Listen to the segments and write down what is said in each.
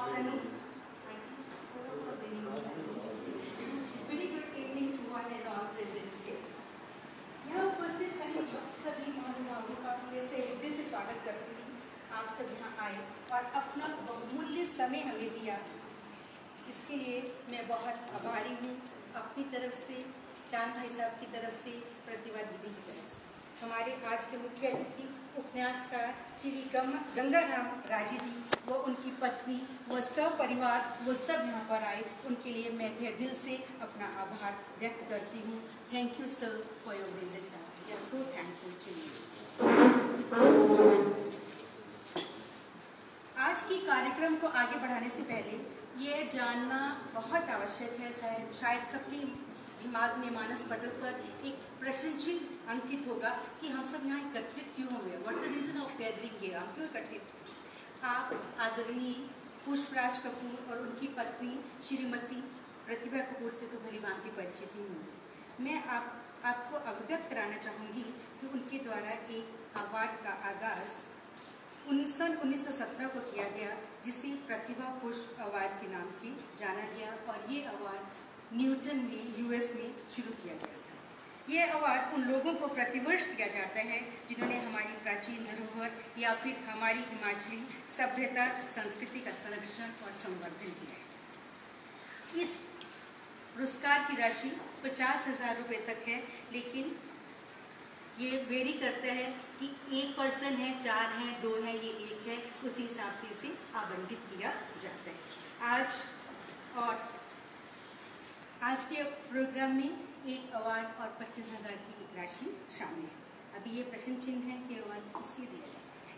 afternoon. I think very good evening to one and all present here. यहाँ उपस्थित सभी महानुभावों का वैसे हृदय से स्वागत करती हूँ। आप सब यहाँ आए और अपना बहुमूल्य समय हमें दिया, इसके लिए मैं बहुत आभारी हूँ। अपनी तरफ से, चांद भाई साहब की तरफ से, प्रतिभा दीदी की तरफ से। हमारे आज के मुख्य अतिथि उपन्यासकार श्री गंगाराम राजी जी, वो उनकी पत्नी, वो सब परिवार, वो सब यहाँ पर आए, उनके लिए मैं दिल से अपना आभार व्यक्त करती हूँ। Thank you sir for your visit sir, we are so thankful to you. आज की कार्यक्रम को आगे बढ़ाने से पहले ये जानना बहुत आवश्यक है, शायद सबके दिमाग में, मानस पटल पर एक प्रश्न चिन्ह अंकित होगा कि हम सब यहाँ एकत्रित क्यों हुए, what's the reason of gathering here, हम क्यों एकत्रित। आप आदरणीय पुष्पराज कपूर और उनकी पत्नी श्रीमती प्रतिभा कपूर से तो भली भांति परिचित ही हूँ। मैं आपको अवगत कराना चाहूँगी कि उनके द्वारा एक अवार्ड का आगाज़ सन 1917 को किया गया, जिसे प्रतिभा पुष्प अवार्ड के नाम से जाना गया, और ये अवार्ड न्यूटन में यूएस में शुरू किया गया था। यह अवार्ड उन लोगों को प्रतिवर्ष दिया जाता है जिन्होंने हमारी प्राचीन धरोहर या फिर हमारी हिमाचली सभ्यता संस्कृति का संरक्षण और संवर्धन किया है। इस पुरस्कार की राशि 50,000 रुपये तक है, लेकिन ये वेरी करता है कि एक पर्सन है, 4 हैं, 2 हैं, ये 1 है, उसी हिसाब से इसे आवंटित किया जाता है। आज के प्रोग्राम में एक अवार्ड और 25,000 की एक राशि शामिल है। अभी ये प्रश्न चिन्ह है कि अवार्ड किससे दिया जाता है।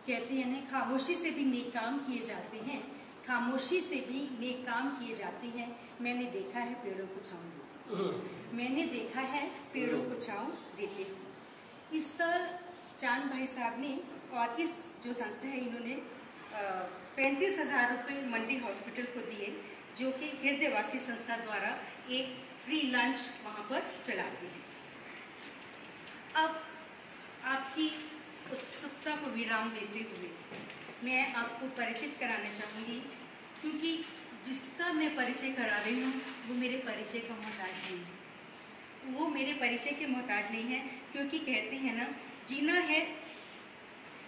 कहते हैं ना, खामोशी से भी नेक काम किए जाते हैं, खामोशी से भी नेक काम किए जाते हैं। मैंने देखा है पेड़ों को छाँव देते, मैंने देखा है पेड़ों को छाँव देते हुए। इस साल चांद भाई साहब ने और इस जो संस्था है, इन्होंने 35,000 रुपये मंडी हॉस्पिटल को दिए, जो कि हृदयवासी संस्था द्वारा एक फ्री लंच वहाँ पर चलाती है। अब आपकी उत्सुकता को विराम देते हुए मैं आपको परिचित कराना चाहूँगी, क्योंकि जिसका मैं परिचय करा रही हूँ वो मेरे परिचय का मोहताज नहीं है। वो मेरे परिचय के मोहताज नहीं है, क्योंकि कहते हैं ना,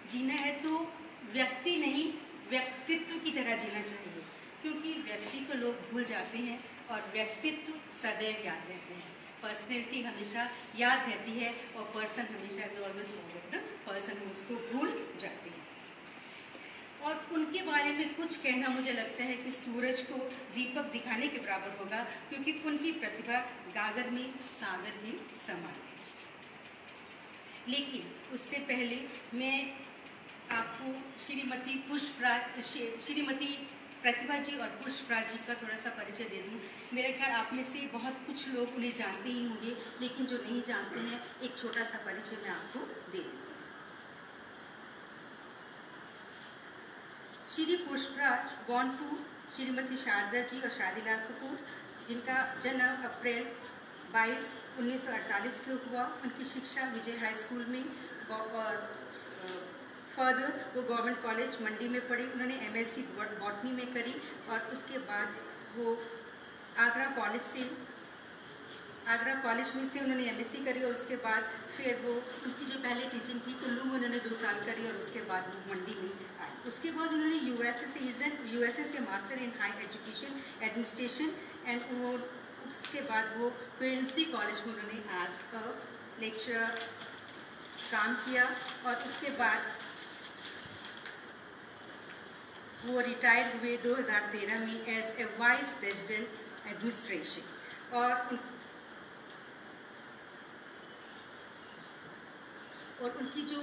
जीना है तो व्यक्ति नहीं, व्यक्तित्व की तरह जीना चाहिए, क्योंकि व्यक्ति को लोग भूल जाते हैं और व्यक्तित्व सदैव याद रहते हैं। पर्सनैलिटी हमेशा याद रहती है और पर्सन हमेशा ऑलवेज फॉरगेट द पर्सन, हम उसको भूल जाते हैं। और उनके बारे में कुछ कहना मुझे लगता है कि सूरज को दीपक दिखाने के बराबर होगा, क्योंकि उनकी प्रतिभा गागर में सागर के समान है। लेकिन उससे पहले मैं आपको श्रीमती प्रतिभा जी और पुष्पराज जी का थोड़ा सा परिचय दे दूँ। मेरा ख्याल आप में से बहुत कुछ लोग उन्हें जानते ही होंगे, लेकिन जो नहीं जानते हैं, एक छोटा सा परिचय मैं आपको दे देती हूँ। श्री पुष्पराज बॉर्न टू श्रीमती शारदा जी और शादीलाल कपूर, जिनका जन्म अप्रैल 22, 1948 को हुआ। उनकी शिक्षा विजय हाई स्कूल में और फर्दर वो गवर्नमेंट कॉलेज मंडी में पढ़ी। उन्होंने एमएससी बॉटनी में करी, और उसके बाद वो आगरा कॉलेज में से उन्होंने एमएससी करी, और उसके बाद फिर वो उनकी जो पहले टीचिंग थी कुल्लू में उन्होंने 2 साल करी, और उसके बाद वो मंडी में आए। उसके बाद उन्होंने यूएसए से master in high education administration, and उसके बाद वो क्वींसी कॉलेज में उन्होंने एज अ लेक्चरर काम किया, और उसके बाद वो रिटायर हुए 2013 में as a vice president administration. और उनकी जो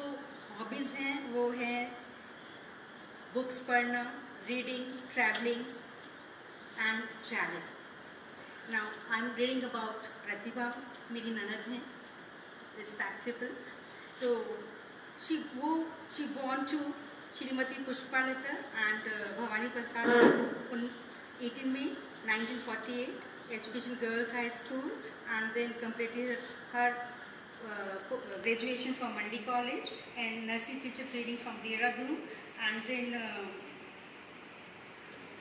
हॉबीज़ हैं वो हैं बुक्स पढ़ना, reading, travelling and charity. Now I am reading about Pratibha, मेरी ननद हैं, रिस्पेक्टेबल। तो she born to Shrimati Pushpalata and Bhavani Prasad on 18 May 1948, education girls high school, and then completed her graduation from Mandi College and nursery teacher training from Dehradun, and then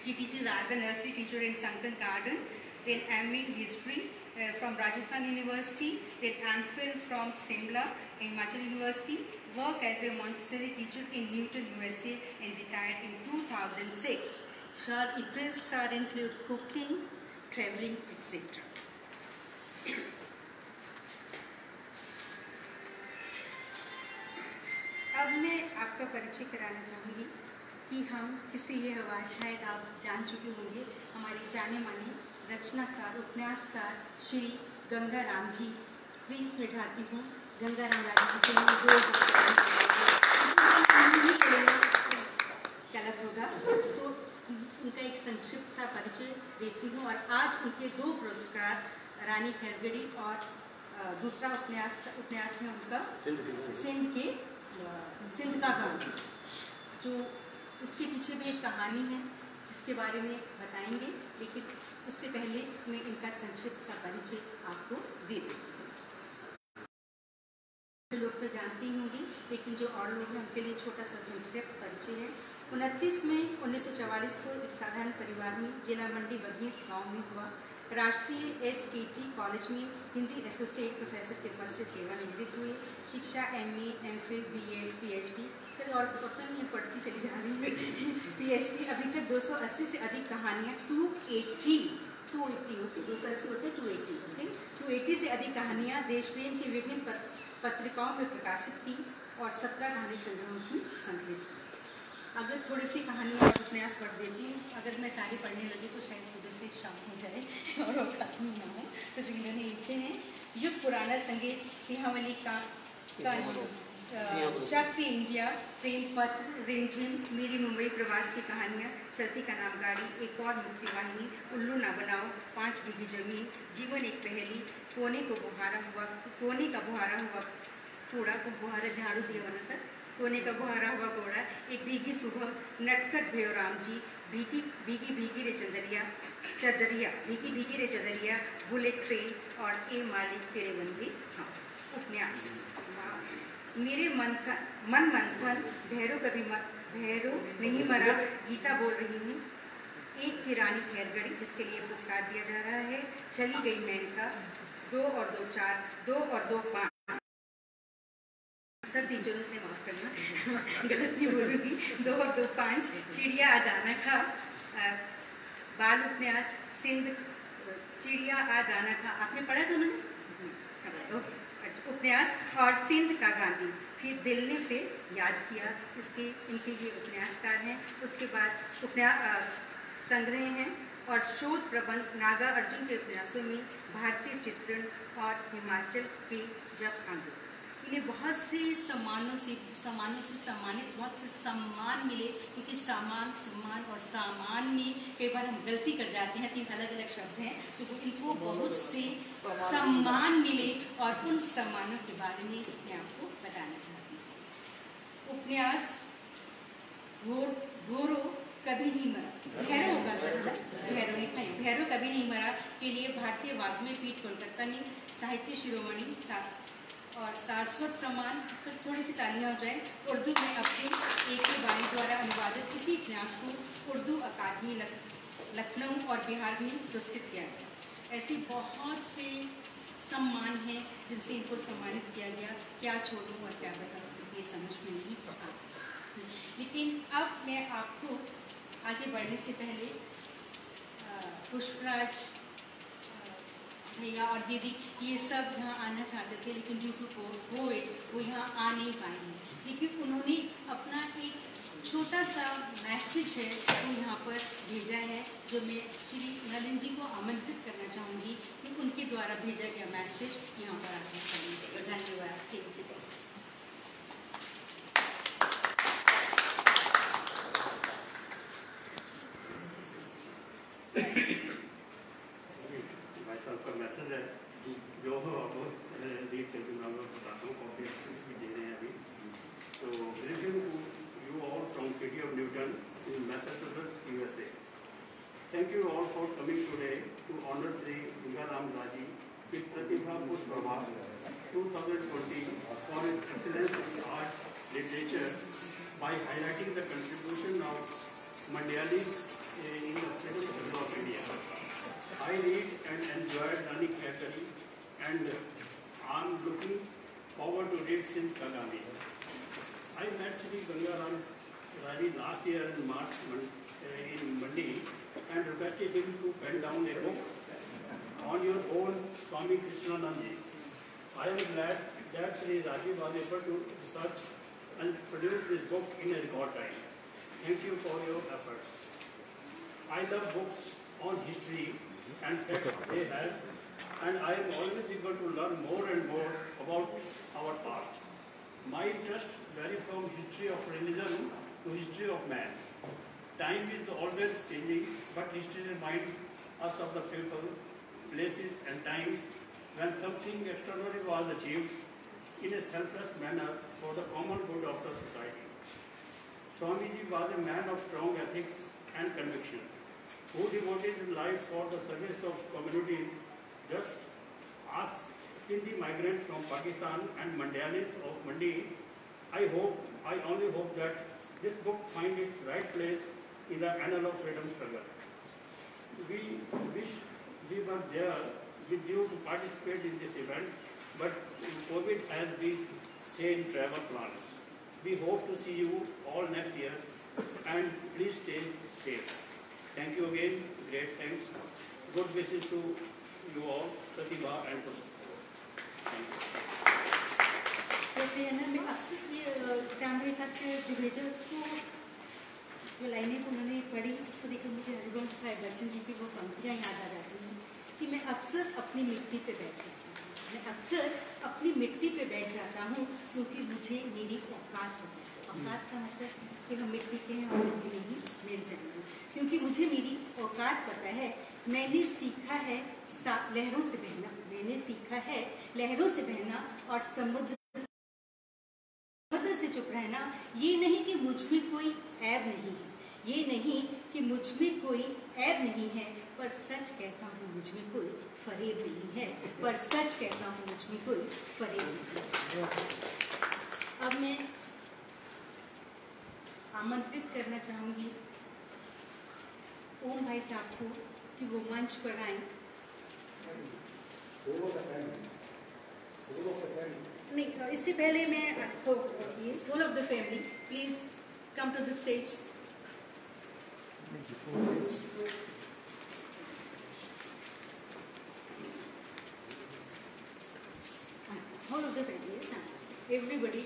She teaches as a nursery teacher in Sunken Garden, then MA in History from Rajasthan University, then MPhil from Simla, Himachal University, worked as a Montessori teacher in Newton, USA and retired in 2006. Her interests are include cooking, traveling, etc. अब मैं आपका परिचय कराना चाहूँगी कि हम किसी ये आवाज़ शायद आप जान चुके होंगे, हमारे जाने माने रचनाकार उपन्यासकार श्री गंगाराम जी। प्लीज़ मैं चाहती हूँ गंगाराम राजी के लिए गलत होगा तो उनका एक संक्षिप्त सा परिचय देती हूँ। और आज उनके 2 पुरस्कार, रानी खैरगढ़ी और दूसरा उपन्यास है उनका सिंध का गान, जो उसके पीछे भी एक कहानी है जिसके बारे में बताएंगे, लेकिन उससे पहले मैं इनका संक्षिप्त सा परिचय आपको दे देती हूँ। लोग तो जानते ही होंगे, लेकिन जो और लोग हैं उनके लिए छोटा सा संक्षिप्त परिचय है। 29 मई 1944 को एक साधारण परिवार में जिला मंडी बघेट गांव में हुआ। राष्ट्रीय SKT कॉलेज में हिंदी एसोसिएट प्रोफेसर के पद से सेवानिवृत्त हुए। शिक्षा MA, MPhil, BEd, PhD sir और पता नहीं पढ़ती चली जा रही है PhD। अभी तक 280 से अधिक कहानियाँ 280 ओके 280 होते 280 ओके 280 से अधिक कहानियाँ देश प्रेम की विभिन्न पत्रिकाओं में प्रकाशित की और 17 कहानी संग्रहों की संकलित। अगर थोड़ी सी कहानी और उपन्यास पढ़ देती हूँ, अगर मैं सारी पढ़ने लगी तो शायद सुबह से शाम हो जाए और औकात नहीं ना हो। तो जो इन्होंने लिखे हैं, युग पुराना संगीत, सिंहावली का चक इंडिया, प्रेम पत्र, रिमझिम, मेरी मुंबई प्रवास की कहानियाँ, चलती का नाम गाड़ी, एक और मुक्ति वाहिनी, उल्लू ना बनाओ, 5 बीघी जमीन, जीवन एक पहेली, कोने का बुहारा हुआ कूड़ा को बुहारा झाड़ू दिया वाला सर, कोने का बुहारा हुआ कूड़ा, एक भीगी सुबह, नटखट भयो राम जी, भीगी भीगी रे चदरिया, बुलेट ट्रेन और ए मालिक तेरे बंदी। हाँ, उपन्यास। मेरे मन मंथन, भैरो नहीं मरा, गीता बोल रही हूँ। एक थी रानी खैरगढ़ी, जिसके लिए पुरस्कार दिया जा रहा है। चली गई मेनका, 2 और 2 4, 2 और 2 5। सर टीचरों से माफ करना गलत नहीं बोलूँगी। 2 और 2 5, चिड़िया आदाना खा, बाल उपन्यास, सिंध चिड़िया आदाना खा, आपने पढ़ा था उन्होंने उपन्यास, और सिंध का गांधी, फिर दिल ने फिर याद किया, इनके ये उपन्यासकार हैं। उसके बाद उपन्यास संग्रह हैं और शोध प्रबंध, नागा अर्जुन के उपन्यासों में भारतीय चित्रण और हिमाचल के जब आंदोलन। इन्हें बहुत से सम्मानों से सम्मानित, बहुत से सम्मान मिले, क्योंकि सम्मान और सामान में कई बार हम गलती कर जाते हैं, 3 अलग अलग शब्द हैं, तो इनको बहुत से सम्मान मिले और उन सम्मानों के बारे में मैं आपको बताना चाहती हूँ। उपन्यास घोरो कभी नहीं मरा, भैरो होगा सर, भैरो लिखा है, भैरो कभी नहीं मरा के लिए भारतीय वाग्मी पीठ कोलकाता ने साहित्य शिरोमणि और सारस्वत सम्मान, तो थोड़ी सी तालियां हो जाए, उर्दू में अपने AK बाई द्वारा अनुवादित इसी उपन्यास को उर्दू अकादमी लखनऊ और बिहार में पुरस्कृत किया गया। ऐसी बहुत से सम्मान हैं जिनसे इनको सम्मानित किया गया। क्या छोड़ूं और क्या बताऊं, ये समझ में नहीं आता। लेकिन अब मैं आपको आगे बढ़ने से पहले पुष्पराज भैया और दीदी ये सब यहाँ आना चाहते थे, लेकिन ड्यू टू कोविड वो यहाँ आ नहीं पाएंगे। लेकिन उन्होंने अपना एक छोटा सा मैसेज है वो यहाँ पर भेजा है, जो मैं श्री नलिन जी को आमंत्रित करना चाहूँगी कि उनके द्वारा भेजा गया मैसेज यहाँ पर आना चाहिए। धन्यवाद। Thank you. मैसेज है जो आपको रीड करके मैं आपको बताता हूँ, कॉपी भी दे रहे हैं अभी। तो you all from city of Newton in Massachusetts USA. Thank you all for coming today to honor Sri Gangaram Raji with Pratibha Pushp Award 2020 for his excellence in art literature by highlighting the contribution of Mandyalis in the Freedom Struggle of India. I read and enjoy Rani Khetri, and I'm looking forward to read since Kagami. I met Sri Gangaram Raji last year in March in Mandi and requested him to pen down a book on your own Swami Krishnanandi. I am glad that Sri Raji was able to research and produce this book in a record time. Thank you for your efforts. I love books on history and facts they have, and I am always eager to learn more and more about our past. My interests vary from history of religion to history of man. Time is always changing, but history reminds us of the people, places and times when something extraordinary was achieved in a selfless manner for the common good of the society. Swamiji was a man of strong ethics and conviction, who devoted his life for the service of communities, just as Sindhi migrants from Pakistan and Mandyalis of Mandi. I only hope that this book finds its right place in the annal of freedom struggle. We wish we were there with you to participate in this event, but COVID has been same travel plans. We hope to see you all next year, and please stay safe. Thank you again. Great thanks. Good wishes to you all, Pratibha and Pushpa. Thank you. कहते हैं ना, मैं अक्सर ये family साथ के debtors को जो लाइनें उन्होंने पढ़ी, उसको देखकर मुझे हरिवंश राय बच्चन जी की वो पंक्तियाँ याद आ जाती हैं कि मैं अक्सर अपनी मिट्टी पे बैठ जाता हूँ। मैं अक्सर अपनी मिट्टी पे बैठ जाता हूँ क्योंकि मुझे मेरी औकात होती है। औकात का मतलब कि हम मिट्टी के हैं और मिट्टी में ही मिल जाएंगे, क्योंकि मुझे मेरी औकात पता है। मैंने सीखा है लहरों से बहना, मैंने सीखा है लहरों से बहना और समुद्र से चुप रहना। ये नहीं कि मुझ में कोई ऐब नहीं है, ये नहीं कि मुझ में कोई ऐब नहीं है, पर सच कहता हूँ मुझ में कोई फरेब नहीं है, पर सच कहता हूँ मुझ में कोई फरेब नहीं है। अब मैं आमंत्रित करना चाहूँगी ओम भाई साहब को कि वो मंच पर आएं। नहीं, इससे पहले मैं आपको ये soul of the family please come to the stage. Whole of the family is everybody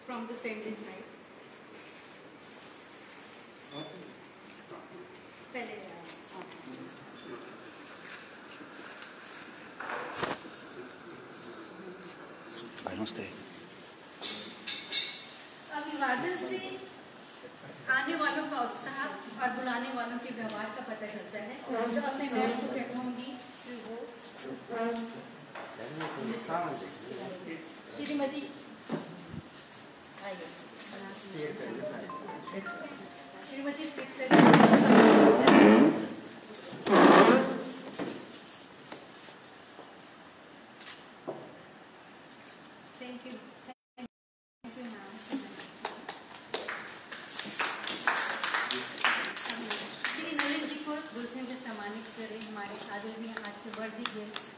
from the family side. पहले अभिवादन से आने वालों का उत्साह और बुलाने वालों के व्यवहार का पता चलता है। जो अपने मैम को बैठाऊंगी वो Shrimati thank you ma'am. Shri Narendra ji को बुलफिन से सम्मानित करें, हमारे आदरणीय आज के वर्दी guest.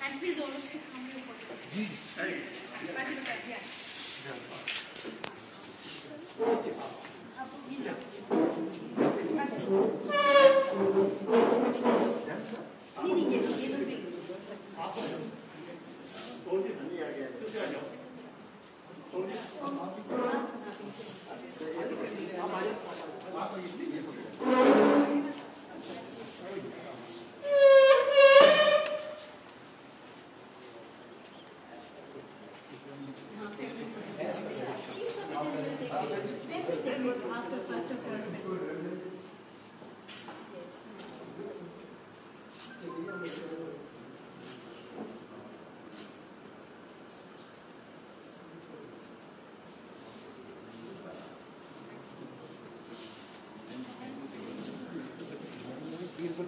And please all of you come here for the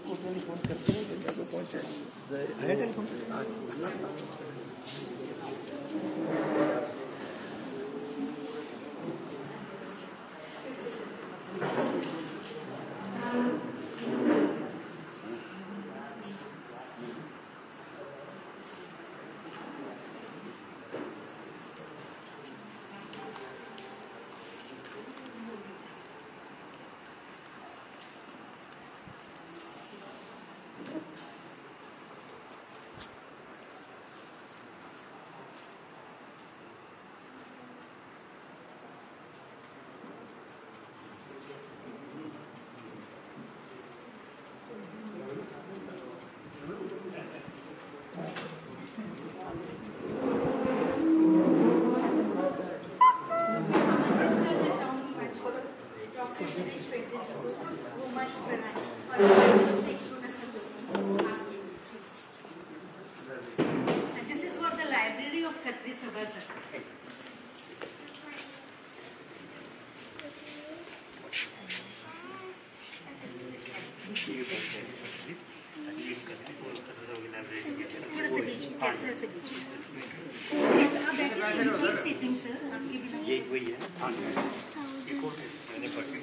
को टेलीफोन करते हैं कि मेरे को पहुँचाए है टेलीफोन ये वही है। हाँ ये कोड मैंने पढ़ के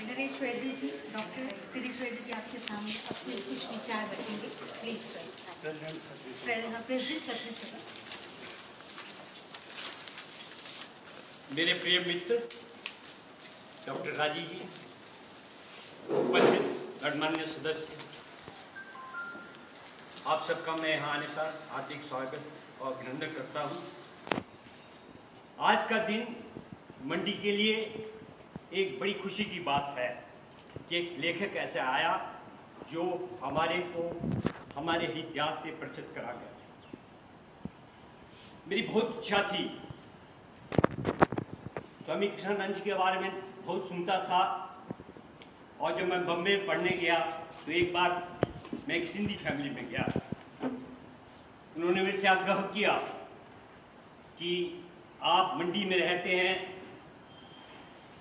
नरेश वैद्य जी, डॉक्टर नरेश वैद्य जी आपके सामने अपने कुछ विचार रखेंगे, प्लीज सर। प्रेसिडेंट खत्री सभा। मेरे प्रिय मित्र डॉक्टर राजी जी, उपस्थित गणमान्य सदस्य, आप सबका मैं यहाँ आने का हार्दिक स्वागत और अभिनंदन करता हूँ। आज का दिन मंडी के लिए एक बड़ी खुशी की बात है कि एक लेखक ऐसा आया जो हमारे को हमारे इतिहास से परिचित करा गया। मेरी बहुत इच्छा थी स्वामी कृष्णानंद जी के बारे में बहुत सुनता था, और जब मैं बम्बई पढ़ने गया तो एक बार मैं एक सिंधी फैमिली में गया। उन्होंने मेरे से आग्रह किया कि आप मंडी में रहते हैं,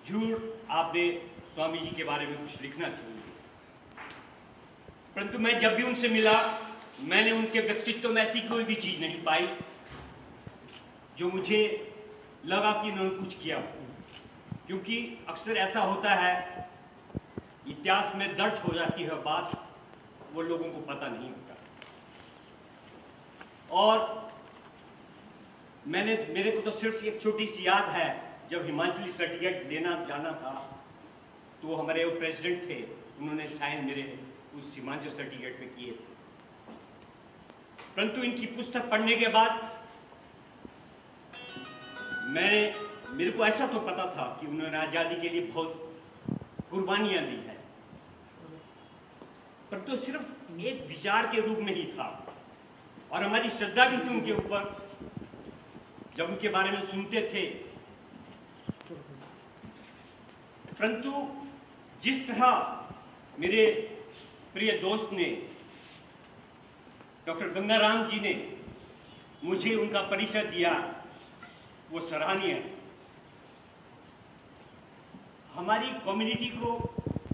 जरूर आपने स्वामी जी के बारे में कुछ लिखना चाहिए। परंतु मैं जब भी उनसे मिला, मैंने उनके व्यक्तित्व में ऐसी कोई भी चीज नहीं पाई जो मुझे लगा कि उन्होंने कुछ किया। क्योंकि अक्सर ऐसा होता है, इतिहास में दर्ज हो जाती है बात, वो लोगों को पता नहीं होता। और मेरे को तो सिर्फ एक छोटी सी याद है, जब हिमाचली सर्टिफिकेट देना जाना था तो हमारे वो प्रेसिडेंट थे, उन्होंने साइन मेरे उस हिमाचल सर्टिफिकेट पे किए थे। परंतु इनकी पुस्तक पढ़ने के बाद मेरे को ऐसा तो पता था कि उन्होंने आजादी के लिए बहुत कुर्बानियां दी है, परंतु सिर्फ एक विचार के रूप में ही था, और हमारी श्रद्धा भी थी उनके ऊपर जब उनके बारे में सुनते थे। परंतु जिस तरह मेरे प्रिय दोस्त ने, डॉक्टर गंगाराम जी ने मुझे उनका परिचय दिया, वो सराहनीय है। हमारी कम्युनिटी को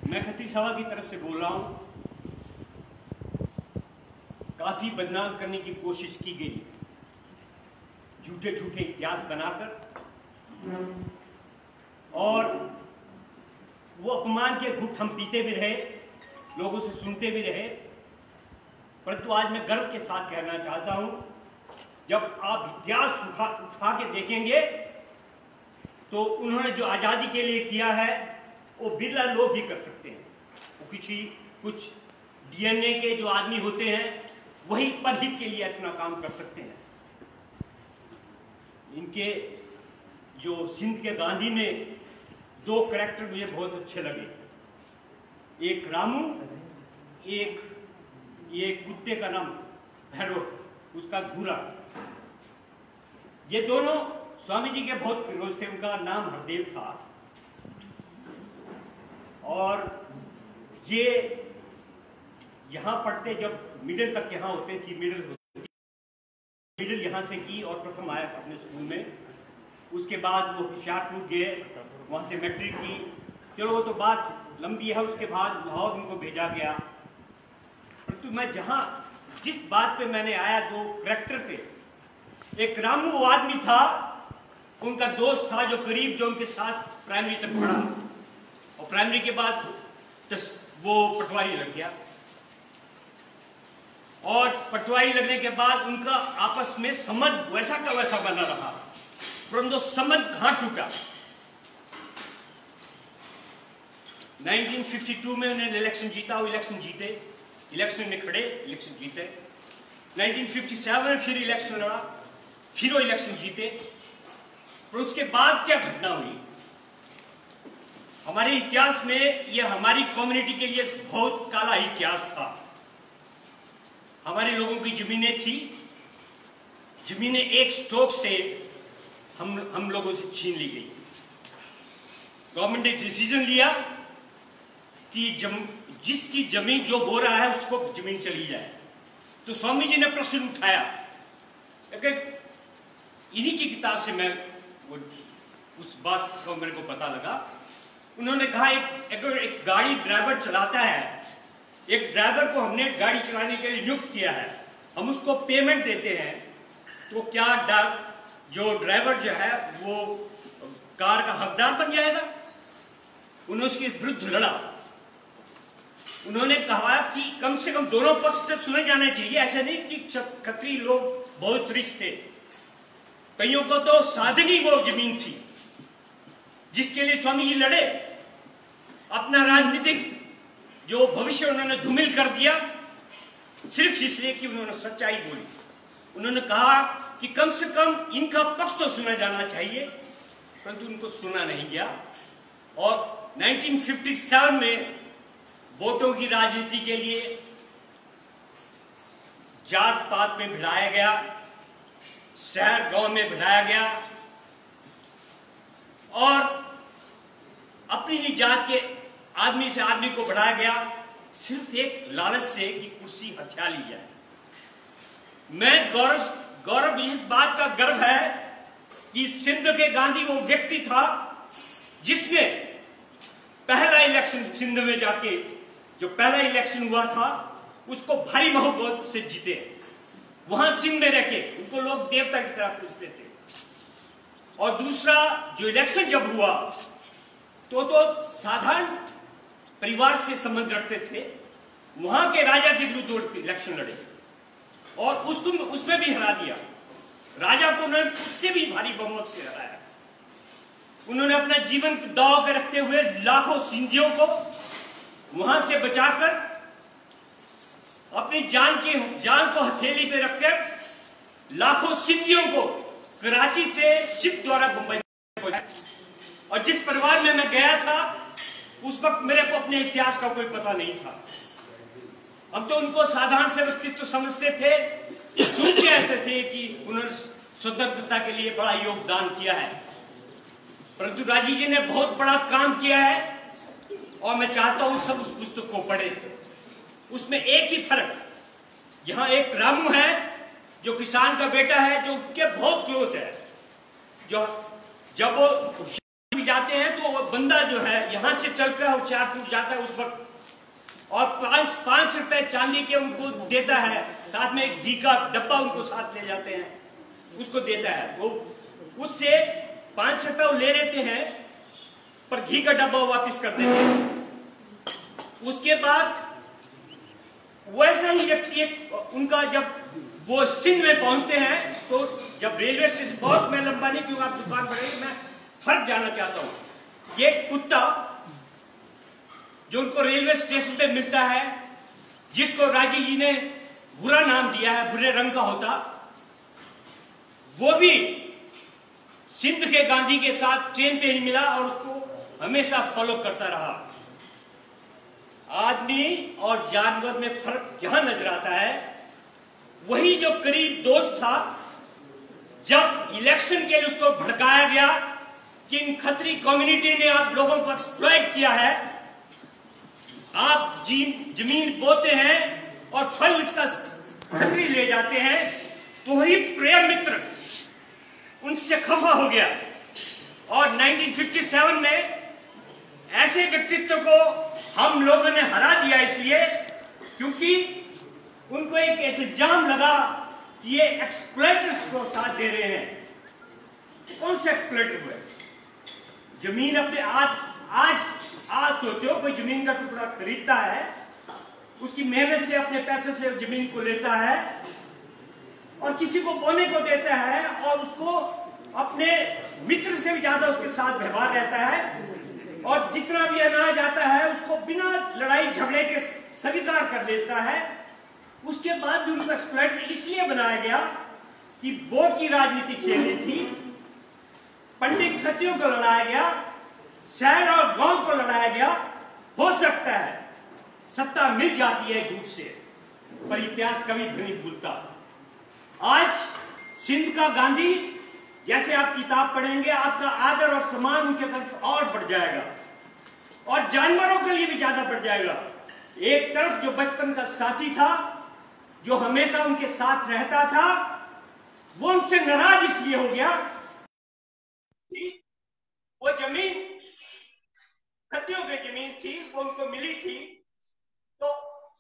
मैं खत्री सभा की तरफ से बोल रहा हूं, काफी बदनाम करने की कोशिश की गई, झूठे झूठे इतिहास बनाकर, और वो अपमान के घुट हम पीते भी रहे, लोगों से सुनते भी रहे। परंतु आज मैं गर्व के साथ कहना चाहता हूं, जब आप इतिहास उठा के देखेंगे तो उन्होंने जो आजादी के लिए किया है वो बिरला लोग ही कर सकते हैं। वो कुछ डीएनए के जो आदमी होते हैं वही परहित के लिए इतना काम कर सकते हैं। इनके जो सिंध के गांधी में दो कैरेक्टर मुझे बहुत अच्छे लगे, एक रामू, एक कुत्ते का नाम भैरव, उसका घूरा। ये दोनों स्वामी जी के बहुत क्लोज थे, उनका नाम हरदेव था, और ये यहां पढ़ते, जब मिडिल तक यहां होते थी, मिडिल यहां से की और प्रथम आया अपने स्कूल में। उसके बाद वो होशियारपुर गए, वहां से मैट्रिक की। चलो वो तो बात लंबी है। उसके बाद लाहौर उनको भेजा गया। परंतु मैं जिस बात पे मैंने आया, दो कैरेक्टर थे। एक रामू वो आदमी था, उनका दोस्त था जो उनके साथ प्राइमरी तक पढ़ा, और प्राइमरी के बाद वो पटवारी लग गया, और पटवारी लगने के बाद उनका आपस में संबंध वैसा का वैसा बना रहा, परंतु संबंध कहां टूटा। 1952 में उन्होंने इलेक्शन जीता, वो इलेक्शन जीते, इलेक्शन में खड़े, इलेक्शन जीते। 1957 में फिर इलेक्शन लड़ा, फिर वो इलेक्शन जीते। पर उसके बाद क्या घटना हुई हमारे इतिहास में, यह हमारी कम्युनिटी के लिए बहुत काला इतिहास था। हमारे लोगों की जमीनें थी, जमीनें एक स्ट्रोक से हम लोगों से छीन ली गई। गवर्नमेंट ने डिसीजन लिया कि जिसकी जमीन जो हो रहा है उसको जमीन चली जाए। तो स्वामी जी ने प्रश्न उठाया, इन्हीं की किताब से मैं उस बात को मेरे को पता लगा। उन्होंने कहा अगर एक गाड़ी ड्राइवर चलाता है, एक ड्राइवर को हमने गाड़ी चलाने के लिए नियुक्त किया है, हम उसको पेमेंट देते हैं, तो क्या जो ड्राइवर जो है वो कार का हकदार बन जाएगा? उन्होंने उसके विरुद्ध लड़ा। उन्होंने कहा कि कम से कम दोनों पक्ष से सुने जाने चाहिए। ऐसे नहीं कि खत्री लोग बहुत रिच थे, कईयों को तो साधनी वो जमीन थी जिसके लिए स्वामी जी लड़े। अपना राजनीतिक जो भविष्य उन्होंने धूमिल कर दिया सिर्फ इसलिए कि उन्होंने सच्चाई बोली। उन्होंने कहा कि कम से कम इनका पक्ष तो सुना जाना चाहिए, परंतु उनको सुना नहीं गया। और 1957 में वोटों की राजनीति के लिए जात पात में भिड़ाया गया, शहर गांव में भिड़ाया गया, और अपनी ही जात के आदमी से आदमी को बढ़ाया गया, सिर्फ एक लालच से कि कुर्सी हथिया ली जाए। मैं गौरव इस बात का गर्व है कि सिंध के गांधी वो व्यक्ति था जिसने पहला इलेक्शन सिंध में जाके, जो पहला इलेक्शन हुआ था, उसको भारी बहुमत से जीते। वहां सिंध में रह के उनको लोग देवता की तरह पूजते थे। और दूसरा, जो इलेक्शन जब हुआ तो साधारण परिवार से संबंध रखते थे, वहां के राजा के विरुद्ध इलेक्शन लड़े और उसमें भी हरा दिया। राजा को उन्होंने उससे भी भारी बहुमत से हराया। उन्होंने अपना जीवन दांव पे रखते हुए लाखों सिंधियों को वहां से बचाकर अपनी जान को हथेली पे रखकर लाखों सिंधियों को कराची से शिप द्वारा मुंबई पहुंचाया। और जिस परिवार में मैं गया था, उस वक्त मेरे को अपने इतिहास का कोई पता नहीं था। हम तो उनको साधारण से व्यक्तित्व समझते थे, सुनते ऐसे थे कि उन्होंने स्वतंत्रता के लिए बड़ा योगदान किया है। परंतु राजीव जी ने बहुत बड़ा काम किया है और मैं चाहता हूं सब उस पुस्तक को पढ़े। उसमें एक ही फर्क, यहां एक रामू है जो किसान का बेटा है, जो उसके बहुत क्लोज है, जो जब वो भी जाते हैं तो वो बंदा जो है यहां से चलकर होशियारपुर जाता है उस वक्त, और 5 रुपए चांदी के उनको देता है, साथ में एक घी का डब्बा उनको साथ ले जाते हैं, उसको देता है। वो उससे 5 रुपए वो ले लेते हैं, पर घी का डब्बा वापस कर देते हैं। उसके बाद वैसा ही व्यक्ति उनका, जब वो सिंध में पहुंचते हैं तो जब रेलवे स्टेशन, बहुत मैं लंबा नहीं क्योंकि आप दुकान पड़ेगी, मैं फर्क जानना चाहता हूं। ये कुत्ता जो उनको रेलवे स्टेशन पे मिलता है, जिसको राजीव जी ने बुरा नाम दिया है, बुरे रंग का होता, वो भी सिंध के गांधी के साथ ट्रेन पे ही मिला और उसको हमेशा फॉलो करता रहा। आदमी और जानवर में फर्क यहां नजर आता है। वही जो करीब दोस्त था, जब इलेक्शन के लिए उसको भड़काया गया कि इन खत्री कम्युनिटी ने आप लोगों को एक्सप्लॉइट किया है, आप जमीन बोते हैं और फल इसका खतरी ले जाते हैं, तो वही प्रिय मित्र उनसे खफा हो गया और 1957 में ऐसे व्यक्तित्व को हम लोगों ने हरा दिया, इसलिए क्योंकि उनको एक इल्जाम लगा कि ये एक्सप्लॉइटर्स को साथ दे रहे हैं। कौन से एक्सप्लॉइटर हुए? जमीन अपने आज सोचो, कोई जमीन का टुकड़ा खरीदता है, उसकी मेहनत से अपने पैसों से जमीन को लेता है और किसी को बोने को देता है और उसको अपने मित्र से भी ज्यादा उसके साथ व्यवहार रहता है, और जितना भी अनाज आता है उसको बिना लड़ाई झगड़े के स्वीकार कर लेता है। उसके बाद भी उनको एक्सप्लॉइट इसलिए बनाया गया कि वोट की राजनीति खेलनी थी, पंडित खत्रियों को लड़ाया गया, शहर और गांव को लड़ाया गया। हो सकता है सत्ता मिल जाती है झूठ से, पर इतिहास कभी भी नहीं भूलता। आज सिंध का गांधी, जैसे आप किताब पढ़ेंगे, आपका आदर और सम्मान उनके तरफ और बढ़ जाएगा और जानवरों के लिए भी ज्यादा बढ़ जाएगा। एक तरफ जो बचपन का साथी था, जो हमेशा उनके साथ रहता था, वो उनसे नाराज इसलिए हो गया कि वो जमीन खत्रियों की जमीन थी, वो उनको मिली थी। तो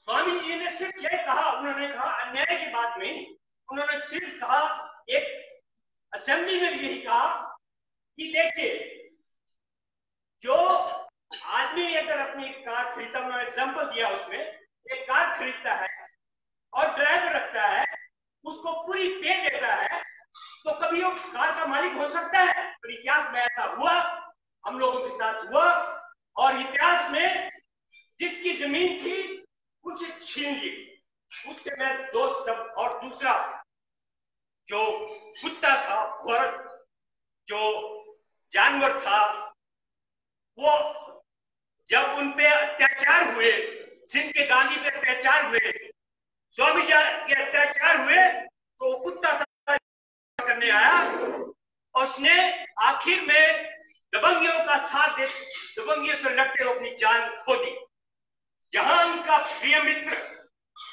स्वामी जी ने सिर्फ यही कहा, उन्होंने कहा अन्याय की बात नहीं, उन्होंने सिर्फ कहा, एक असेंबली में भी यही कहा कि देखिए, जो आदमी अगर अपनी कार खरीदता, उन्होंने एग्जांपल दिया, उसमें एक कार खरीदता है और ड्राइवर रखता है, उसको पूरी पे देता है, तो कभी वो कार का मालिक हो सकता है? तो इतिहास में ऐसा हुआ, हम लोगों के साथ हुआ, और इतिहास में जिसकी जमीन थी उनसे छीन ली, उससे मैं दोस्त सब। और दूसरा जो कुत्ता था, औरत जो जानवर था, वो जब उन पे अत्याचार हुए, सिंध के गांधी पे अत्याचार हुए, स्वामी जी के अत्याचार हुए, तो कुत्ता करने आया, उसने आखिर में दबंगियों का साथ दे, दबंगियों से लड़ते हुए अपनी जान खो दी। जहां उनका प्रिय मित्र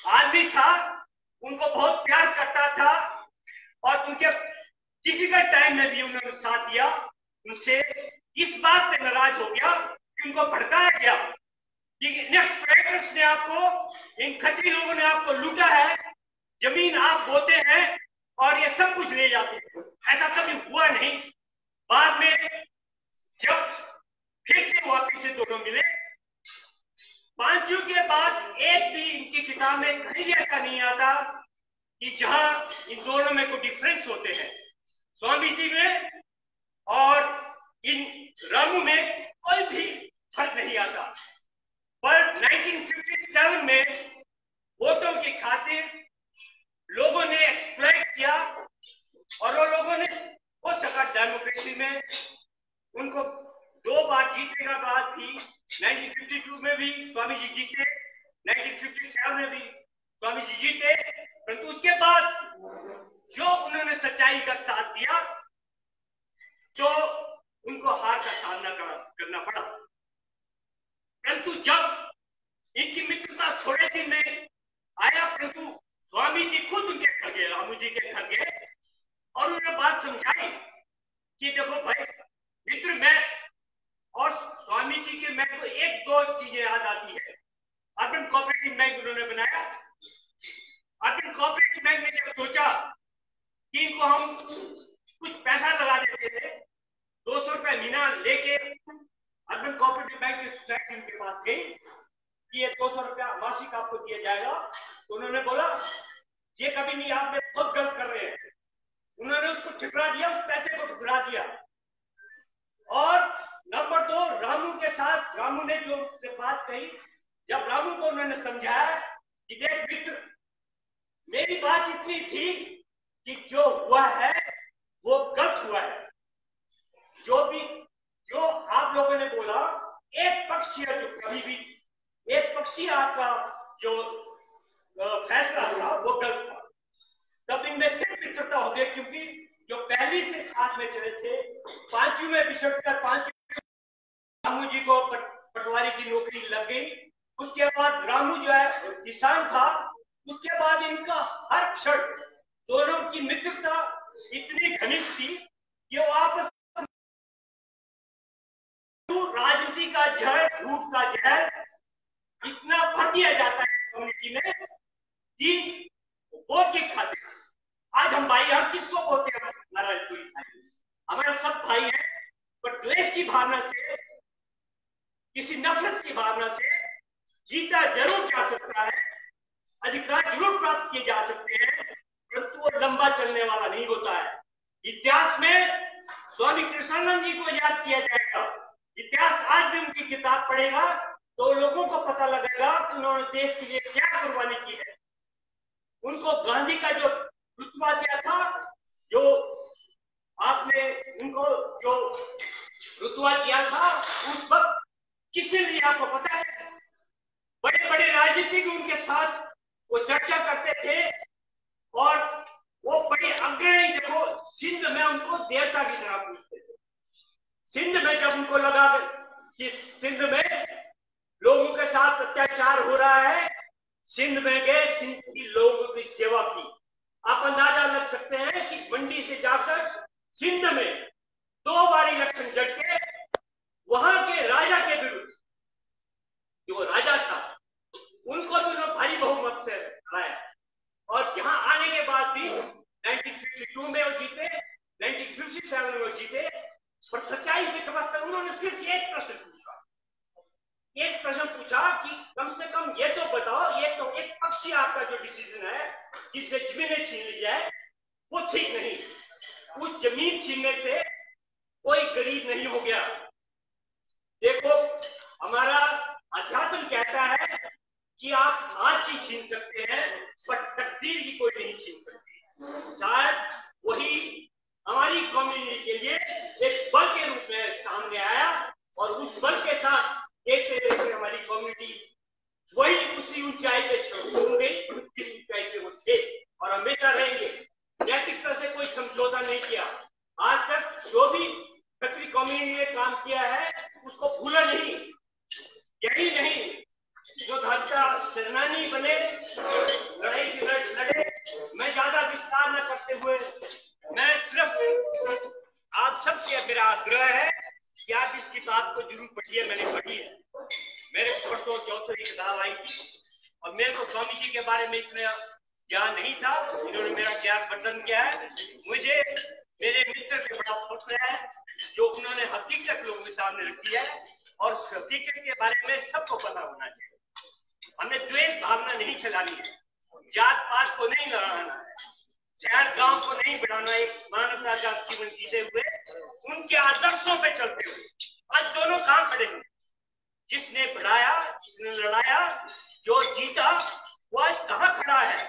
आदमी था, उनको बहुत प्यार करता था और उनके डिफिकल्ट टाइम में भी उन्होंने साथ दिया, उनसे इस बात पे नाराज हो गया कि उनको भड़काया गया कि इन एक्सप्लॉयटर्स ने आपको, इन खतरी लोगों ने आपको लूटा है, जमीन आप बोते हैं और ये सब कुछ ले जाते हैं। ऐसा कभी हुआ नहीं। बाद में जब फिर से वापिस से दोनों मिले, पांचों के बाद एक भी इनकी किताब में कहीं भी ऐसा नहीं आता कि जहां इन दोनों में कोई डिफरेंस होते हैं। स्वामी जी में और इन रामू में कोई भी फर्क नहीं आता। पर 1957 में वोटों की खातिर लोगों ने एक्सप्लॉइट किया और वो लोगों ने हो सका डेमोक्रेसी में उनको 2 बार जीतने के बाद भी 1952 में भी स्वामी जी जीते, 1957 में भी स्वामी जी जीते, परंतु उसके बाद जो उन्होंने सच्चाई का साथ दिया तो उनको हार का सामना करना पड़ा। परंतु जब इनकी मित्रता थोड़े दिन में आया, परंतु स्वामी जी खुद उनके घर गए, रामू जी के घर गए और उन्होंने बात समझाई कि देखो भाई मित्र, मैं और स्वामी जी के मेरे को 1-2 चीजें याद आती है। अर्बन कोऑपरेटिव बैंक उन्होंने बनाया। अर्बन कोऑपरेटिव बैंक ने जब सोचा कि इनको हम कुछ पैसा लगा देते थे, 200 रुपए महीना लेके अर्बन कोऑपरेटिव बैंक की सोसाइटी उनके पास गई कि ये 200 रुपया मासिक आपको दिया जाएगा। तो उन्होंने बोला ये कभी नहीं, आप बहुत गलत कर रहे हैं। उन्होंने उसको ठुकरा दिया, उस पैसे को ठुकरा दिया। और नंबर 2, रामू के साथ, रामू ने जो बात कही, जब रामू को उन्होंने समझाया कि देख मित्र, मेरी बात इतनी थी कि जो हुआ है वो गलत हुआ है। जो आप लोगों ने बोला एक पक्षीय, जो कभी भी एक पक्षीय आपका जो फैसला था वो गलत था। तब इनमें फिर मित्रता हो गई, क्योंकि जो पहले से साथ में चले थे, पांचों में बिछड़कर रामू जी को पटवारी की नौकरी लग गई। उसके बाद रामू जो है किसान था। उसके बाद इनका हर क्षण दोनों की मित्रता इतनी घनिष्ठ थी कि वो आपस राजनीति का जहर, झूठ का जहर इतना भर दिया जाता है कम्युनिटी में कि वोट की खातिर आज हम भाई, हम किसको बोलते हैं? हमारा कोई भाई, हमारा सब भाई है, पर द्वेष की भावना से, किसी नफरत की भावना से जीता जरूर जा सकता है, अधिकार जरूर प्राप्त किए जा सकते हैं, परंतु वो लंबा चलने वाला नहीं होता है। इतिहास में स्वामी कृष्णानंद जी को याद किया जाएगा। इतिहास आज भी उनकी किताब पढ़ेगा तो लोगों को पता लगेगा कि उन्होंने देश के लिए क्या कुर्बानी की है। उनको गांधी का जो रुतबा दिया था, जो आपने उनको जो रुतबा दिया था, उस वक्त किसी ने, आपको पता है, बड़े बड़े राजनीतिक उनके साथ वो चर्चा करते थे और वो बड़ी अग्रणी, देखो सिंध में उनको देवता की तरह पूछते थे। सिंध में जब उनको लगा कि सिंध में लोगों के साथ अत्याचार हो रहा है, सिंध में गए, सिंध की लोगों की सेवा की। आप अंदाजा लग सकते हैं कि मंडी से जाकर सिंध में 2 बार इलेक्शन लड़ के वहां के राजा के विरुद्ध, जो राजा था, उनको तो उन्होंने भारी बहुमत से हराया। और यहाँ आने के बाद भी 1952 में वो जीते, 1957 में वो जीते। पर सच्चाई के तबक उन्होंने सिर्फ एक प्रश्न पूछा कि कम से कम ये तो बताओ, ये तो एक पक्षी आपका जो डिसीजन है जिससे जमीनें छीन ली जाए, वो ठीक नहीं। उस जमीन छीनने से कोई गरीब नहीं हो गया। देखो, हमारा अध्यात्म कहता है कि आप हर चीज छीन सकते हैं, पर तकदीर की कोई नहीं छीन सकती। शायद वही हमारी कम्युनिटी के लिए एक बल के रूप में सामने आया और उस बल के साथ देखते देखते हमारी कम्युनिटी वही उसी ऊंचाई पे छोड़ गई, जिस ऊंचाई पे वो थे और हमेशा रहेंगे। नैतिकता से कोई समझौता नहीं किया। आज तक जो भी खत्री कम्युनिटी ने काम किया है उसको भूला नहीं। यही नहीं, जो धर्म का सेनानी बने, लड़ाई की लड़े। मैं ज्यादा विस्तार न करते हुए, मैं सिर्फ आप सबसे मेरा आग्रह है कि आप इस किताब को जरूर पढ़िए। मैंने पढ़ी है, मेरे परसों चौथी किताब आई थी और मेरे को स्वामी जी के बारे में इतना ज्ञान नहीं था। इन्होंने मेरा ज्ञान वर्धन किया है। मुझे मेरे मित्र से बड़ा फख्र है जो उन्होंने हकीकत लोगों के सामने रखी है और उस हकीकत के बारे में सबको पता होना चाहिए। हमें द्वेष भावना नहीं फैलानी है, जात पात को नहीं लड़ाना है, शहर गांव को नहीं बढ़ाना। एक मानवता का जीवन जीते हुए उनके आदर्शों पे चलते हुए आज दोनों कहां खड़े हैं? जिसने बढ़ाया, जिसने लड़ाया, जो जीता वो आज कहां खड़ा है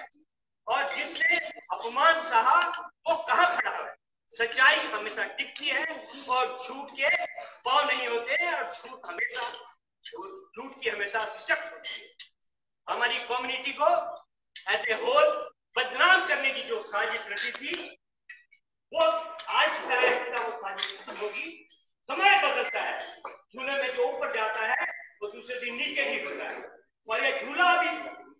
और जिसने अपमान सहा वो कहां खड़ा है? सच्चाई हमेशा टिकती है और झूठ के पांव नहीं होते और झूठ की हमेशा सशक्त होती है। हमारी कम्युनिटी को एज ए होल बदनाम करने की जो साजिश रची थी वो आज तरह वो साजिश खत्म होगी। समय बदलता है, झूले में जो ऊपर जाता है वो दूसरे दिन नीचे ही होता है और ये झूला भी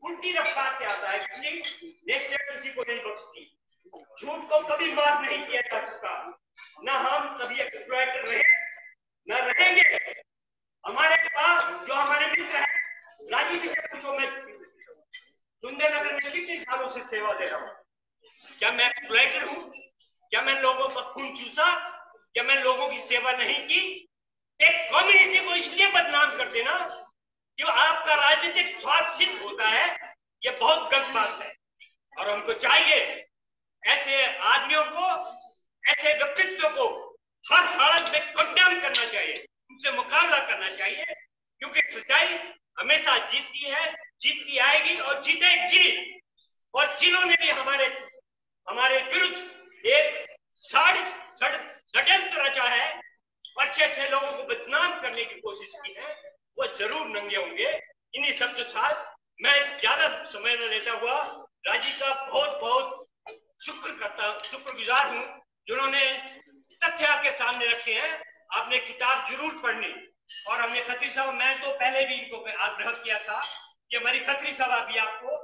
उल्टी रफ्तार से आता है। नेचर किसी को नहीं बख्शती। झूठ को कभी माफ नहीं किया जा चुका, ना हम कभी एक्सप्लॉइटर रहे ना रहेंगे। हमारे पास जो हमारे मित्र हैं, राजीव जी से पूछो, मैं सुंदरनगर में कितने सालों से सेवा दे रहा हूँ, क्या मैं एक्सप्लॉइटर हूँ? क्या मैं लोगों का खून चूसा? क्या मैं लोगों की सेवा नहीं की? एक कम्युनिटी को इसलिए बदनाम कर देना कि आपका राजनीतिक स्वार्थ सिद्ध होता है, ये बहुत गलत बात है। और हमको चाहिए ऐसे आदमियों को, ऐसे व्यक्तित्व को हर हालत में कंडेम करना चाहिए, उनसे मुकाबला करना चाहिए, क्योंकि सच्चाई हमेशा जीतती है, जीतती आएगी और जीतेगी। और जिन्होंने भी हमारे विरुद्ध एक षड्यंत्र रचा है, अच्छे लोगों को बदनाम करने की कोशिश की है, वो जरूर नंगे होंगे। इन्हीं सब के साथ मैं ज्यादा समय न लेता हुआ राजी का बहुत बहुत शुक्रगुजार हूं जिन्होंने तथ्य आपके सामने रखे हैं। आपने किताब जरूर पढ़नी। और हमने खत्री साहब, मैं तो पहले भी इनको आग्रह किया था कि हमारी खत्री साहब भी आपको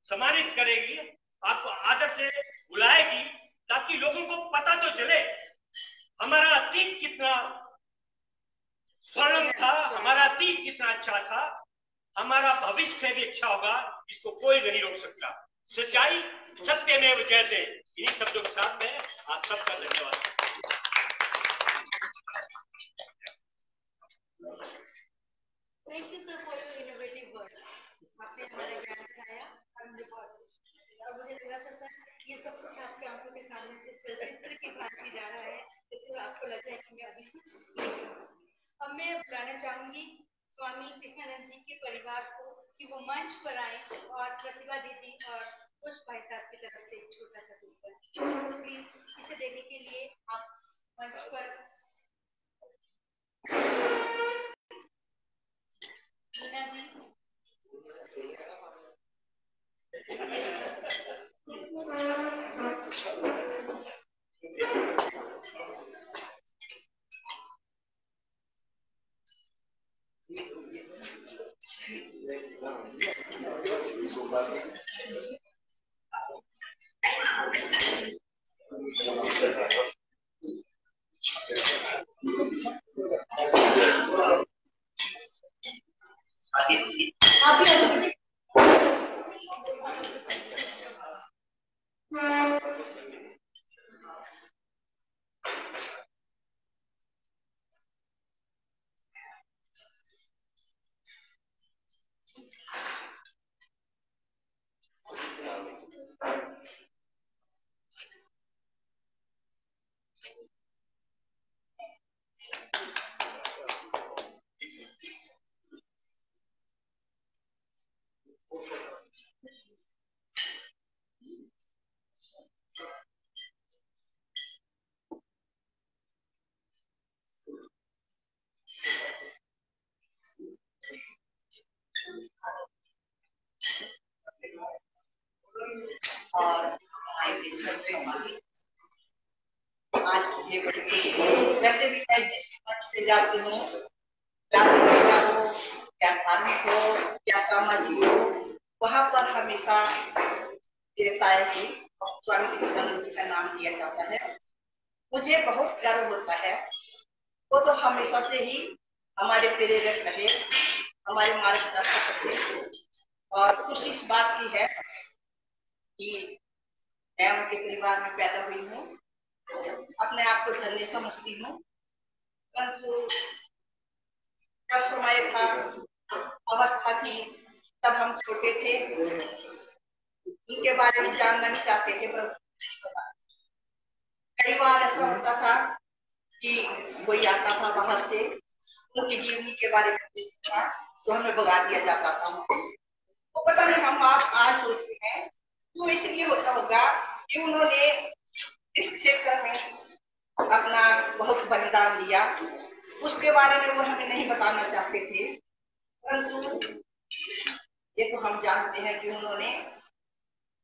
सम्मानित करेगी, आपको आदर से बुलाएगी, ताकि लोगों को पता तो चले हमारा अतीत कितना स्वर्णिम था, हमारा अतीत कितना अच्छा था, हमारा भविष्य भी अच्छा होगा, इसको कोई नहीं रोक सकता। सच्चाई सत्यमेव जयते। इन्हीं शब्दों के साथ मैं आप सबका धन्यवाद। Thank you sir for your innovative words. आपने हमारा ज्ञान कराया और मुझे मुझे लगा था सर ये सब कुछ आपकी आंखों के सामने से चलचित्र की भांति जा रहा है, इसलिए आपको लग रहा है कि मैं अभी कुछ। अब मैं बुलाना चाहूंगी स्वामी कृष्णानंद जी के परिवार को कि वो मंच पर आए और प्रतिभा दीदी और कुछ भाई साहब की तरफ से एक छोटा सा टुकड़ा प्लीज इसे देने के लिए आप मंच पर। मीना जी, और आज ये बड़ी खुशी है। वैसे भी मैं जिस मंच से जाती हूँ, राजनीतिक हो या धार्मिक हो या सामाजिक हो, वहाँ पर हमेशा रहता है कि स्वामी विवेकानंद जी का नाम लिया जाता है। मुझे बहुत गर्व होता है। वो तो हमेशा से ही हमारे प्रेरक रहे, हमारे मार्गदर्शक रहे, और खुशी इस बात की है कि मैं उनके परिवार में पैदा हुई हूँ। अपने आप को धन्य समझती हूँ, परंतु जब समय था, अवस्था थी, तब हम छोटे थे, उनके बारे में जानना नहीं चाहते थे। पर कई बार ऐसा होता था कि कोई आता था बाहर से, उनकी जीवनी के बारे में पूछता तो हमें भगा दिया जाता था। वो पता नहीं, हम आप आज सोचते हैं तो इसलिए होता होगा कि उन्होंने इस क्षेत्र में अपना बहुत बलिदान दिया। उसके बारे में वो हमें नहीं बताना चाहते थे, परंतु ये तो हम जानते हैं कि उन्होंने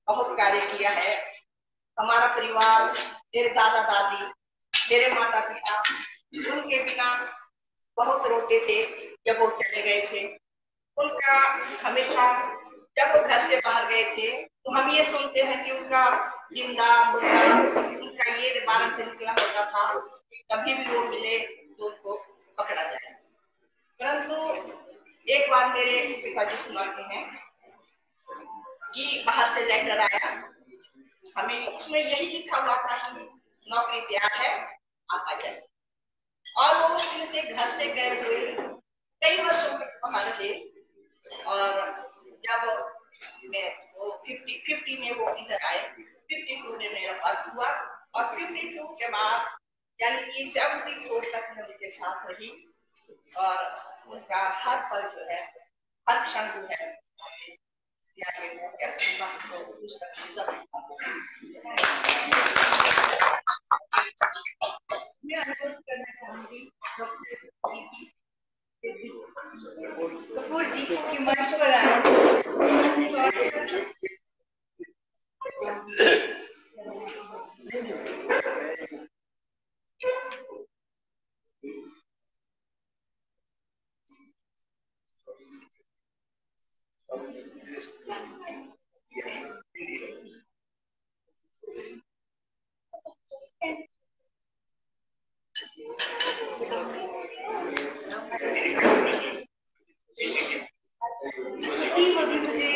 बहुत कार्य किया है। हमारा परिवार, मेरे दादा दादी, मेरे माता पिता, उनके बिना बहुत रोते थे जब वो चले गए थे। उनका हमेशा जब वो घर से बाहर गए थे तो हम ये सुनते हैं कि उनका जिंदा मुर्दा, उनका ये बारह से निकला होता था कि कभी भी वो मिले तो उनको पकड़ा जाए। परंतु एक बार मेरे पिताजी सुनाते हैं कि बाहर से लेटर आया, हमें उसमें यही लिखा हुआ था कि नौकरी तैयार है, आप आ जाए। और वो उस दिन से घर से गए हुए कई वर्षों तक बाहर रहे, और जब मैं वो 50 में वो इधर आए, 52 में मेरा बर्थ हुआ, और 52 के बाद यानी कि 74 तक मैं उनके साथ रही, और उनका हर पल जो है, हर क्षण जो है, मैं अनुरोध करना चाहूंगी कपूर जी की मंच पर आए। अभी मुझे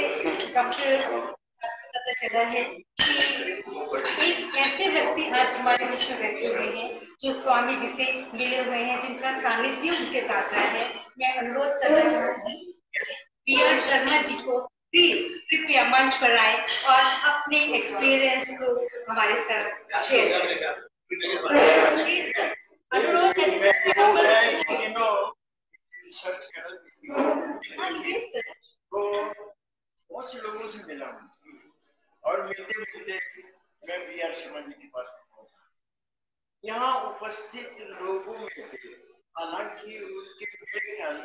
डॉक्टर पता चला है कि एक ऐसे व्यक्ति आज हमारे बीच में बैठे हुए हैं जो स्वामी जी से मिले हुए हैं, जिनका सानिध्य उनके साथ रहा है। मैं अनुरोध करना चाहूंगी पी.आर. शर्मा जी को प्लीज कृपया मंच पर आए और अपने एक्सपीरियंस को हमारे साथ शेयर करें। प्लीज अनुरोध है। तो बहुत से लोगों से मिला हूँ, और मिलते मिलते मैं पी.आर. शर्मा जी के पास पहुंचा। यहाँ उपस्थित लोगों में से हालांकि उनके व्याख्यान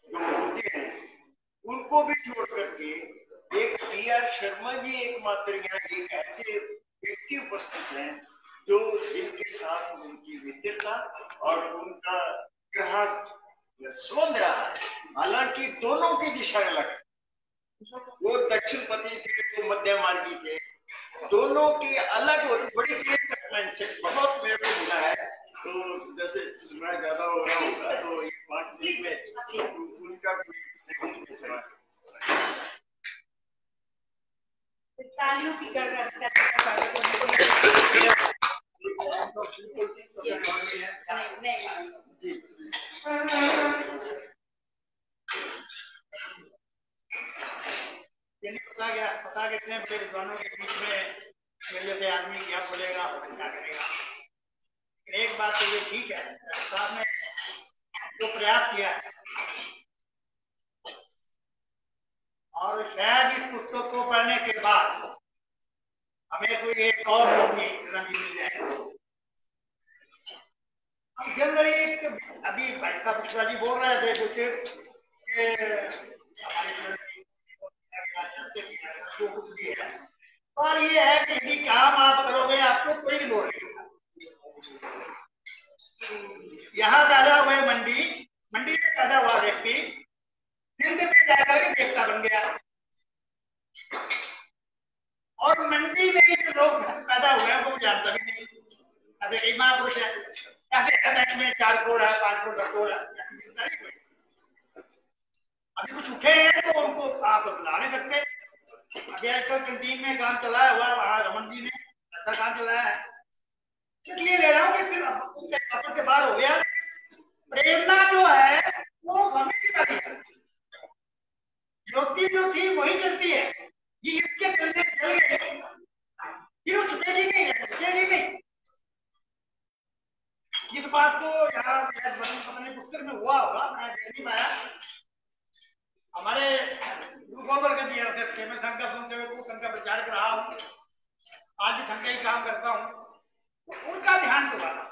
जो होते हैं उनको भी छोड़ करके एक पी.आर. शर्मा जी एकमात्र यहाँ एक ऐसे व्यक्ति उपस्थित हैं जो जिनके साथ उनकी मित्रता और उनका ग्राहक संबंध रहा है। हालांकि दोनों की दिशा अलग है, वो दक्षिण पति थे, वो मध्य मार्गी थे, दोनों की अलग और बड़ी देर तक मैं बहुत मेरे को मिला है। तो जैसे समय ज्यादा हो रहा होगा तो ये 5 मिनट में उनका तालियों की पता कितने बड़े विद्वानों के बीच में मिलने से आदमी क्या बोलेगा और क्या करेगा। एक बात तो ये ठीक है, साहब ने जो प्रयास किया है और शायद इस पुस्तक को पढ़ने के बाद हमें कोई एक और रंग मिल जाए। जनरली अभी भाई साहब कृष्णा जी बोल रहे थे कुछ जो कुछ भी है, और ये है कि यदि काम आप करोगे आपको कोई बोलेगा। यहाँ पैदा हुए मंडी में पैदा हुआ व्यक्ति सिंध में जाकर के देवता बन गया, और मंडी में जो लोग पैदा हुए हैं वो जानता भी नहीं। ऐसे कई महापुरुष है, ऐसे बैंक में 4 करोड़ है, 5 करोड़ 10 करोड़ है, अभी कुछ उठे हैं तो उनको आप बुला नहीं सकते। अभी आजकल कैंटीन में काम चलाया हुआ है, वहां रमन जी ने अच्छा काम चलाया है, इसलिए ले रहा हूँ कि सिर्फ के बाहर हो गया। प्रेरणा जो है वो हमें वाली है, ज्योति जो थी वही चलती है, ये इसके चलने चल गए फिर वो छुटेगी नहीं, छुटेगी नहीं। इस बात को यहाँ अपने पुस्तक में हुआ होगा, मैं देख नहीं पाया। हमारे गोबर का दिया मैं संघ का सुनते हुए संघ का प्रचार कर रहा हूँ, आज भी संघ का ही काम करता हूँ, तो उनका ध्यान दोबारा।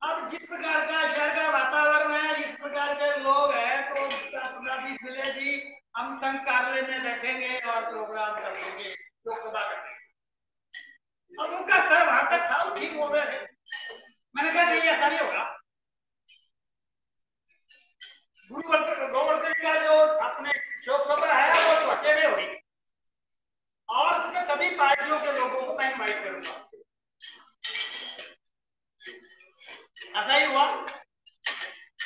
अब जिस प्रकार का शहर का वातावरण है, जिस प्रकार के लोग हैं, तो 15-20 मिलेगी, हम संघ कार्यालय में बैठेंगे और प्रोग्राम कर देंगे, लोकसभा कर देंगे। अब उनका स्तर वहां तक था, ठीक हो गए थे। मैंने कहा नहीं, ऐसा नहीं होगा। गोवर्धन का जो अपने लोकसभा है वो छोटे में होगी, और उसमें सभी पार्टियों के लोगों को मैं इनवाइट करूंगा। ऐसा ही हुआ।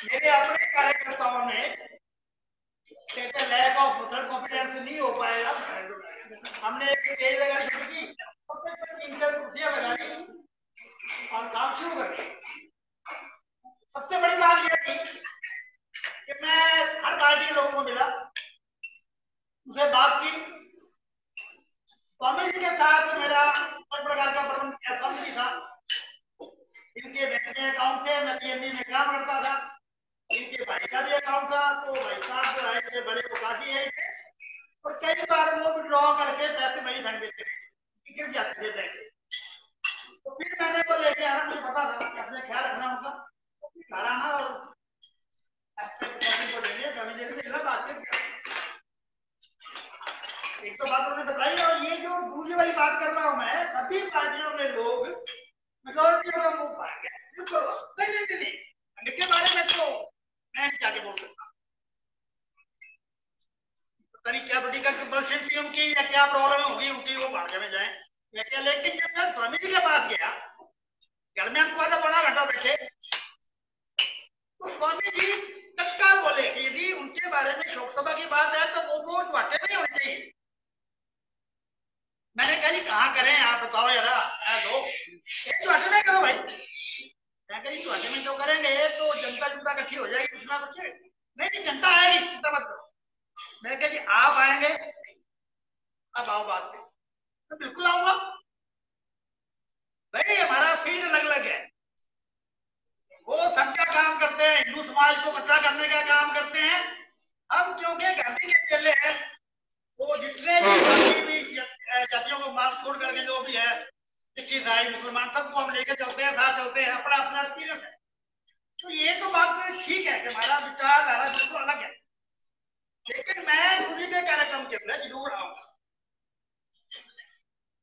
मेरे अपने कार्यकर्ताओं ने कहते लैक ऑफ कॉन्फिडेंस नहीं हो पाएगा, हमने एक स्टेज लगा दी, 3 कुर्सियां लगा दी और काम शुरू कर दिया। सबसे बड़ी बात यह थी कि मैं हर पार्टी के लोगों को मिला, उनसे बात की। स्वामी जी के साथ मेरा हर प्रकार का प्रबंध भी था। इनके बैंक में अकाउंट थे, मैं पीएनबी में काम करता था, इनके भाई का भी अकाउंट था, तो भाई साहब जो आए थे बड़े वो काफी आए थे, और कई बार वो विड्रॉ करके पैसे वही फंड देते थे, गिर जाते थे बैंक। तो फिर मैंने वो लेके आना, मुझे पता था कि अपने ख्याल रखना होगा, घर आना और एक तो बात उन्होंने बताई। और ये जो दूसरी वाली बात कर रहा हूं मैं, सभी पार्टियों में लोग मेजोरिटी का मुंह पाया गया, नहीं इनके बारे में तो मैं नहीं जाके बोल सकता, पता नहीं क्या बड़ी कंपल्शन थी उनकी या क्या प्रॉब्लम होगी उनकी, वो भागे में जाए। लेकिन जब मैं स्वामी जी के पास गया, घर में हमको आधा घंटा बैठे, तो स्वामी जी तत्काल बोले कि यदि उनके बारे में लोकसभा की बात है तो वो वोट वाटे में होनी चाहिए। मैंने कहा जी कहाँ करें आप बताओ जरा, वाटे में करो भाई। मैं कहा जी वाटे में जो करेंगे तो जनता इकट्ठी हो जाएगी, कुछ ना कुछ नहीं, जनता आएगी, चिंता मत करो। मैं कहा जी आप आएंगे, अब आओ बात पे। तो बिल्कुल आऊंगा भाई, हमारा फील्ड अलग है। वो सबका काम करते हैं, हिंदू समाज को इकट्ठा करने का काम करते हैं। हम क्योंकि गांधी के चेले हैं, वो जितने भी जातियों को मार छोड़ करके जो भी है, सिख ईसाई मुसलमान सबको हम लेके चलते हैं, साथ चलते हैं, अपना अपना एक्सपीरियंस है। तो ये तो बात ठीक है कि हमारा विचारधारा बिल्कुल अलग है, लेकिन मैं दूसरी के कार्यक्रम के अंदर जरूर आऊंगा।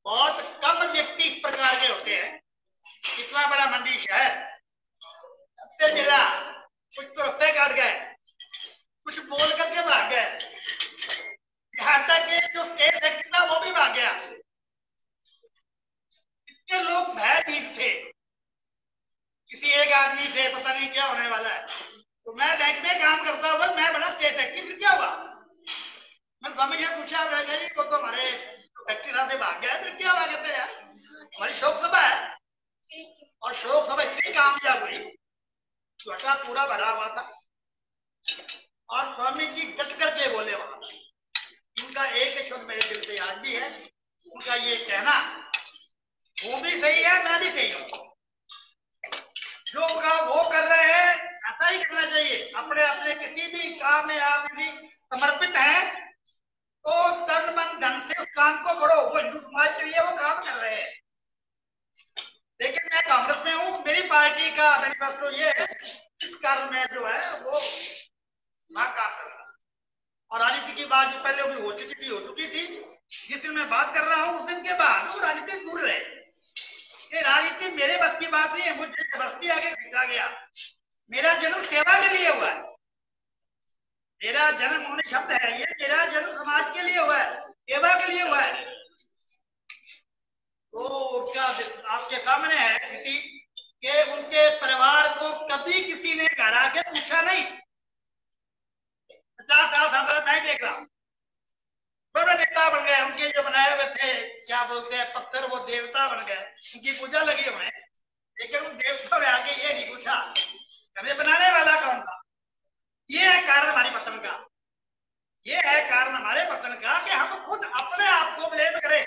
बहुत कम व्यक्ति इस प्रकार के होते हैं, इतना बड़ा मंडी शहर से मिला, कुछ तो रस्ते काट गए, कुछ बोल करके भाग गए, यहाँ तक कि जो स्टेट सेक्रेटरी था वो भी भाग गया। इतने लोग भयभीत थे, किसी एक आदमी से पता नहीं क्या होने वाला है। तो मैं बैंक में काम करता हुआ मैं बड़ा स्टेट सेक्रेटरी, फिर क्या हुआ? मैं स्वामी जी पूछा, मैं वो तो हमारे सेक्रेटरी साहब से भाग गया, फिर क्या हुआ? कहते हैं हमारी शोक सभा है, और शोक सभा इतनी कामयाब हुई, घटा पूरा भरा हुआ था, और स्वामी जी डट करके बोले वहां। उनका एक शब्द मेरे दिल पे आज भी है, उनका ये कहना, वो भी सही है, मैं भी सही हूँ, जो वो कर रहे हैं ऐसा ही करना चाहिए। अपने अपने किसी भी काम में आप यदि समर्पित हैं तो तन मन धन से उस काम को करो, वो हिंदू समाज के लिए वो काम कर रहे हैं। लेकिन मैं कांग्रेस में हूँ, मेरी पार्टी का मैनिफेस्टो ये है, इस कारण में जो है वो काम कर रहा है। और राजनीति की बात जो पहले भी हो चुकी थी, जिस दिन मैं बात कर रहा हूँ उस दिन के बाद वो राजनीति दूर रहे। ये राजनीति ये मेरे बस की बात नहीं है, मुझे जबरदस्ती आगे खींचा गया। मेरा जन्म सेवा के लिए हुआ है। मेरा जन्म होने शब्द है ये, मेरा जन्म समाज के लिए हुआ है, सेवा के लिए हुआ है। तो क्या आपके सामने है किसी के उनके परिवार को कभी किसी ने घर आके पूछा नहीं। 50 साल संपर्क मैं देख रहा हूँ, बड़े नेता बन गए, उनके जो बनाए हुए थे क्या बोलते हैं पत्थर, वो देवता बन गए, उनकी पूजा लगी उन्हें, लेकिन उन देवताओं ने आके ये नहीं पूछा हमें बनाने वाला कौन था। ये है कारण हमारी पतन का, ये है कारण हमारे पतन का कि हम खुद अपने आप को ब्लेम करें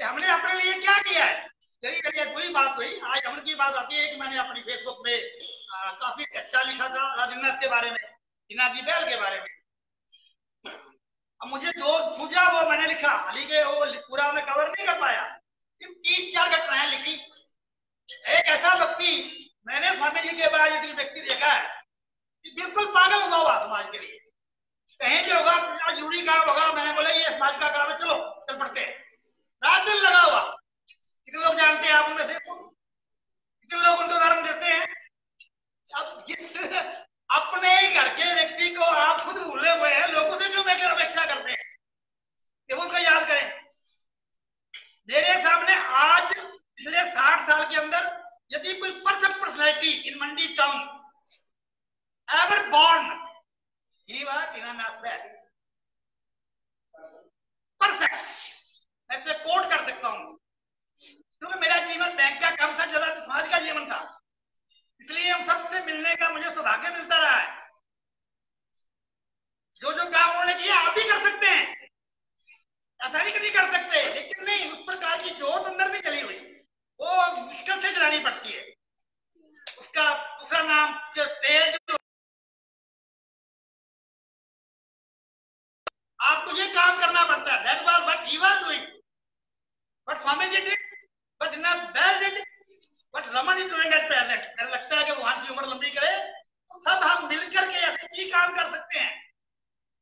कि हमने अपने लिए क्या किया है। कहीं कहीं कोई बात हुई, आज उनकी बात आती है कि मैंने अपनी फेसबुक में काफी अच्छा लिखा था जिन्नत के बारे में, जिन्ना जी बैल के बारे में। अब मुझे जो सूझा वो मैंने लिखा, हालांकि वो पूरा मैं कवर नहीं कर पाया, 3-4 घटनाएं लिखी। एक ऐसा व्यक्ति मैंने स्वामी जी के बाद एक व्यक्ति देखा है कि बिल्कुल पागल हुआ समाज के लिए, कहीं भी होगा जरूरी काम होगा, मैंने बोला ये समाज का काम है, चलो चल पड़ते हैं, रात दिन लगा हुआ। कितने लोग जानते हैं आप उनमें से, कितने लोग उनको उदाहरण देते हैं। अब जिस अपने ही घर के व्यक्ति को आप खुद भूले हुए हैं, लोगों से क्यों मैं अपेक्षा करते हैं कि उनको याद करें। मेरे सामने आज पिछले 60 साल के अंदर यदि कोई perfect personality in Mandi town ever born, ही बात परफेक्ट, मैं इसे कोट कर सकता हूं क्योंकि मेरा जीवन बैंक का काम था, जरा समाज का जीवन था, इसलिए हम सबसे मिलने का मुझे सौभाग्य मिलता रहा है। जो जो काम उन्होंने किया आप भी कर सकते हैं, ऐसा नहीं कर सकते, लेकिन नहीं उस प्रकार की जोत अंदर नहीं चली हुई, वो मुश्किल से चलानी पड़ती है। उसका दूसरा नाम तेज, आपको ये काम करना पड़ता है। That was what he was doing, but Swami ji did, but in a bad did, but Raman is doing at present. मेरे लगता है कि भगवान की उम्र लंबी करे तो सब हम मिलकर के ऐसे ही काम कर सकते हैं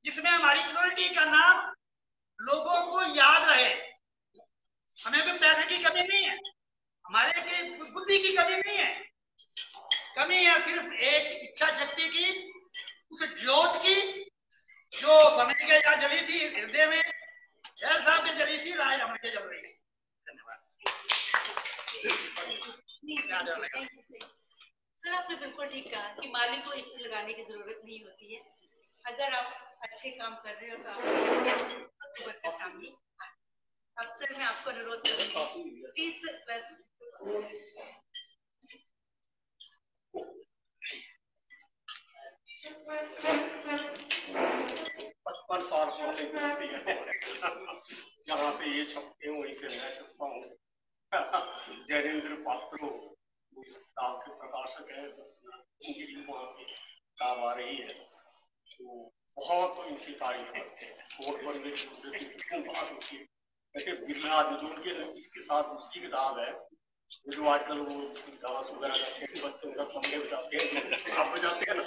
जिसमें हमारी कम्युनिटी का नाम लोगों को याद रहे। हमें कोई पैसे की कमी नहीं है, हमारे की बुद्धि की कमी नहीं है, कमी है सिर्फ एक इच्छा शक्ति की, उस ज्योत की जो समय के यहाँ जली थी हृदय में, शहर साहब के जली थी, राज हमने के जल रही है। धन्यवाद सर, आपने बिल्कुल ठीक कहा कि मालिक को इक्स लगाने की जरूरत नहीं होती है। अगर आप अच्छे काम कर रहे हो तो आप के सामने। अब सर मैं आपको अनुरोध करूंगी प्लीज प्लस 55 साल पहले दोस्ती है, जहाँ से ये छपते हैं वहीं से मैं छपता हूँ। जयेंद्र पात्रो उस किताब के प्रकाशक है, वहाँ से किताब आ रही है, तो बहुत इनकी तारीफ करते हैं। कोर्ट पर मेरे दूसरे तीसरे बात होती है, जैसे बिरला के इसके साथ उसकी किताब है जो आजकल वो डांस वगैरह करते हैं, बच्चों का कमरे बजाते हैं, आप बजाते हैं ना,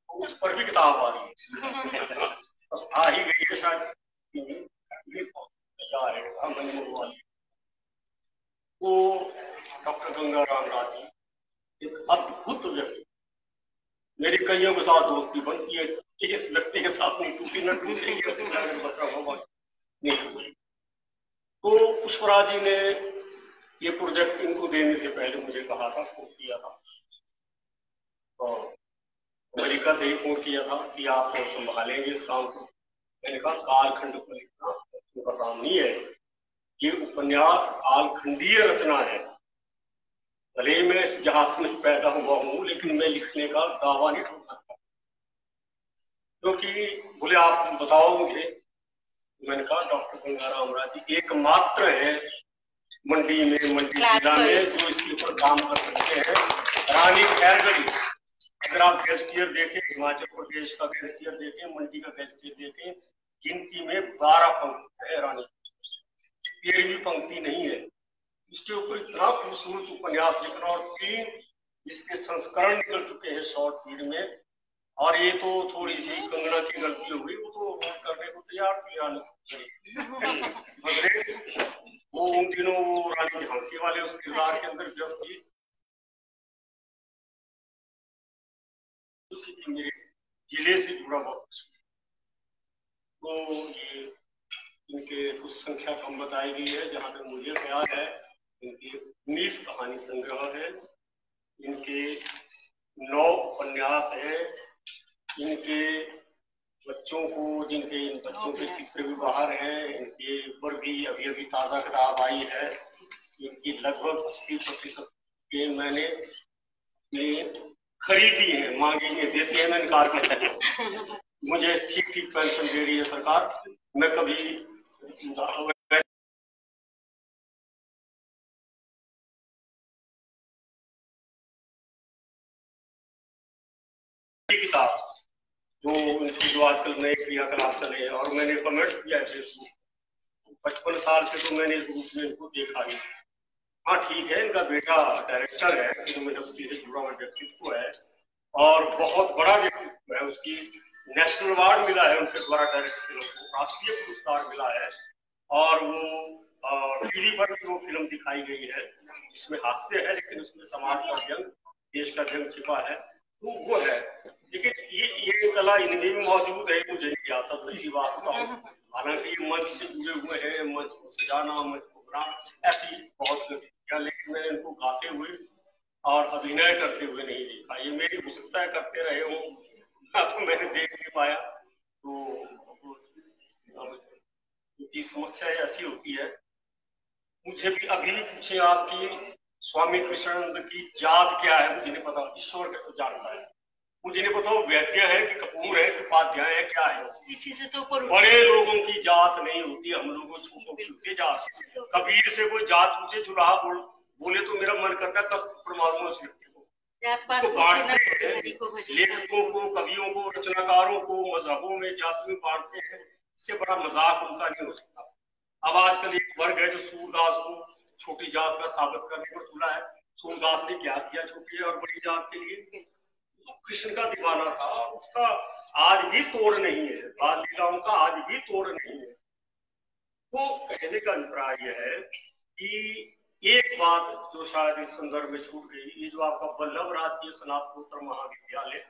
उस पर भी किताब आ रही है, बस आ ही गई है शायद तैयार है। वो डॉक्टर गंगाराम राज जी एक अद्भुत व्यक्ति, मेरी कईयों के साथ दोस्ती बनती है, इस व्यक्ति के साथ नहीं टूटी न टूटेगी, बचा हुआ नहीं। तो पुष्पराज जी ने ये प्रोजेक्ट इनको देने से पहले मुझे कहा था, फोन किया था, तो अमेरिका से ही फोन किया था कि आप संभालेंगे इस काम को। मैंने कहा कालखंड को लिखना का काम नहीं है, ये उपन्यास कालखंडीय रचना है। भले मैं इस जहाज में पैदा हुआ हूँ, लेकिन मैं लिखने का दावा नहीं ठोक सकता, क्योंकि बोले आप बताओ मुझे। मैंने कहा डॉक्टर गंगाराम राज जी एकमात्र है मंडी जिला में जो इसके ऊपर काम कर सकते हैं। रानी खैरगढ़ी, अगर आप गैजेटियर देखें, हिमाचल प्रदेश का गैजेटियर देखें, मंडी का गैजेटियर देखें, गिनती में 12 पंक्ति है, रानी 13वीं पंक्ति नहीं है। उसके ऊपर इतना खूबसूरत उपन्यास लिखना, और 3 जिसके संस्करण निकल चुके हैं शॉर्ट पीरियड में। और ये तो थोड़ी सी कंगना की गलती हो गई, वो तो करने को तैयार थी, वो उन दिनों वो रानी झांसी वाले उस किरदार के अंदर व्यस्त थी। मेरे जिले से जुड़ा बहुत कुछ, तो ये इनके कुछ संख्या कम बताई गई है। जहां तक मुझे ख्याल है इनके 19 कहानी संग्रह है, इनके 9 उपन्यास है, इनके बच्चों को, जिनके इन बच्चों के चित्र भी बाहर हैं, इनके ऊपर भी अभी अभी ताज़ा किताब आई है। इनकी लगभग 80% के मैंने खरीदी है, मांगी है, देती है, मैं इनकार करता हूँ। मुझे ठीक ठीक पेंशन दे रही है सरकार। मैं कभी किताब जो आजकल नए क्रियाकलाप चले हैं, और मैंने कमेंट्स किया है फेसबुक, 55 साल से तो मैंने इस रूप में इनको देखा ही। हाँ ठीक है, इनका बेटा डायरेक्टर है, फिल्म इंडस्ट्री से जुड़ा हुआ व्यक्तित्व है और बहुत बड़ा व्यक्तित्व है। उसकी नेशनल अवार्ड मिला है उनके द्वारा डायरेक्ट फिल्म को, राष्ट्रीय पुरस्कार मिला है, और वो टीवी पर भी वो फिल्म दिखाई गई है जिसमें हास्य है लेकिन उसमें समाज का व्यंग, देश का व्यंग छिपा है, तो वो है। लेकिन ये कला इनमें भी मौजूद है, मुझे नहीं आता, सच्ची बात बताऊं। हालांकि ये मंच से जुड़े हुए हैं, मंच को सजाना, मंच को बनाना, ऐसी बहुत गतिविधियां, लेकिन मैंने इनको गाते हुए और अभिनय करते हुए नहीं देखा। ये मेरी हो सकता है करते रहे हूँ, तो मैंने देख नहीं पाया। तो क्योंकि समस्या ऐसी होती है, मुझे भी अभी भी पूछे आपकी स्वामी कृष्णानंद की जात क्या है, मुझे नहीं पता, ईश्वर जानता है। मुझे नहीं पता वो वैद्य है कि कपूर है कि उपाध्याय है, क्या है। इसी से तो बड़े लोगों की जात नहीं होती, हम लोगों छोटों की होती है जात। कबीर से कोई जात मुझे चुराहा बोले तो मेरा मन करता है कष्ट परमात्मा उस व्यक्ति को बांटते हैं, लेखकों को, कवियों को, रचनाकारों को मजहबों में जात में बांटते हैं। इससे बड़ा मजाक उनका नहीं हो सकता। अब आजकल एक वर्ग है जो सूरदास को छोटी जात का साबित करने पर तुला है। सूरदास ने क्या किया छोटी और बड़ी जात के लिए? कृष्ण का दीवाना था, उसका आज भी तोड़ नहीं है, बाल लीलाओं का आज भी तोड़ नहीं है। तो कहने का अभिप्राय यह है कि एक बात जो शायद इस संदर्भ में छूट गई, ये जो आपका वल्लभ राजकीय स्नातकोत्तर महाविद्यालय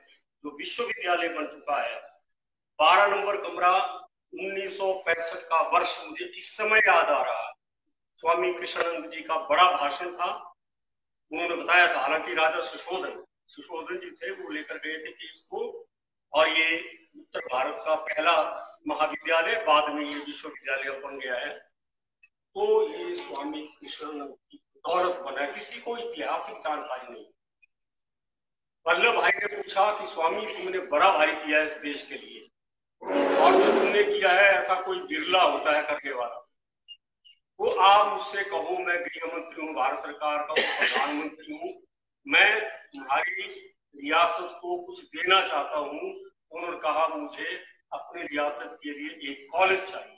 जो विश्वविद्यालय बन चुका है, 12 नंबर कमरा, 1965 का वर्ष मुझे इस समय याद आ रहा है। स्वामी कृष्णानंद जी का बड़ा भाषण था, उन्होंने बताया था, हालांकि राजा सुशोधन जी थे, वो लेकर गए थे कि इसको, और ये उत्तर भारत का पहला महाविद्यालय, बाद में ये विश्वविद्यालय बन गया है। तो ये स्वामी कृष्णानंद की दौलत बना, किसी को ऐतिहासिक जानकारी नहीं। वल्लभ भाई ने पूछा कि स्वामी तुमने बड़ा भारी किया है इस देश के लिए, और जो तुमने किया है ऐसा कोई बिरला होता है करने वाला। तो आप मुझसे कहो, मैं गृह मंत्री हूँ भारत सरकार का, प्रधानमंत्री हूँ, मैं तुम्हारी रियासत को कुछ देना चाहता हूँ। उन्होंने कहा मुझे अपनी रियासत के लिए एक कॉलेज चाहिए।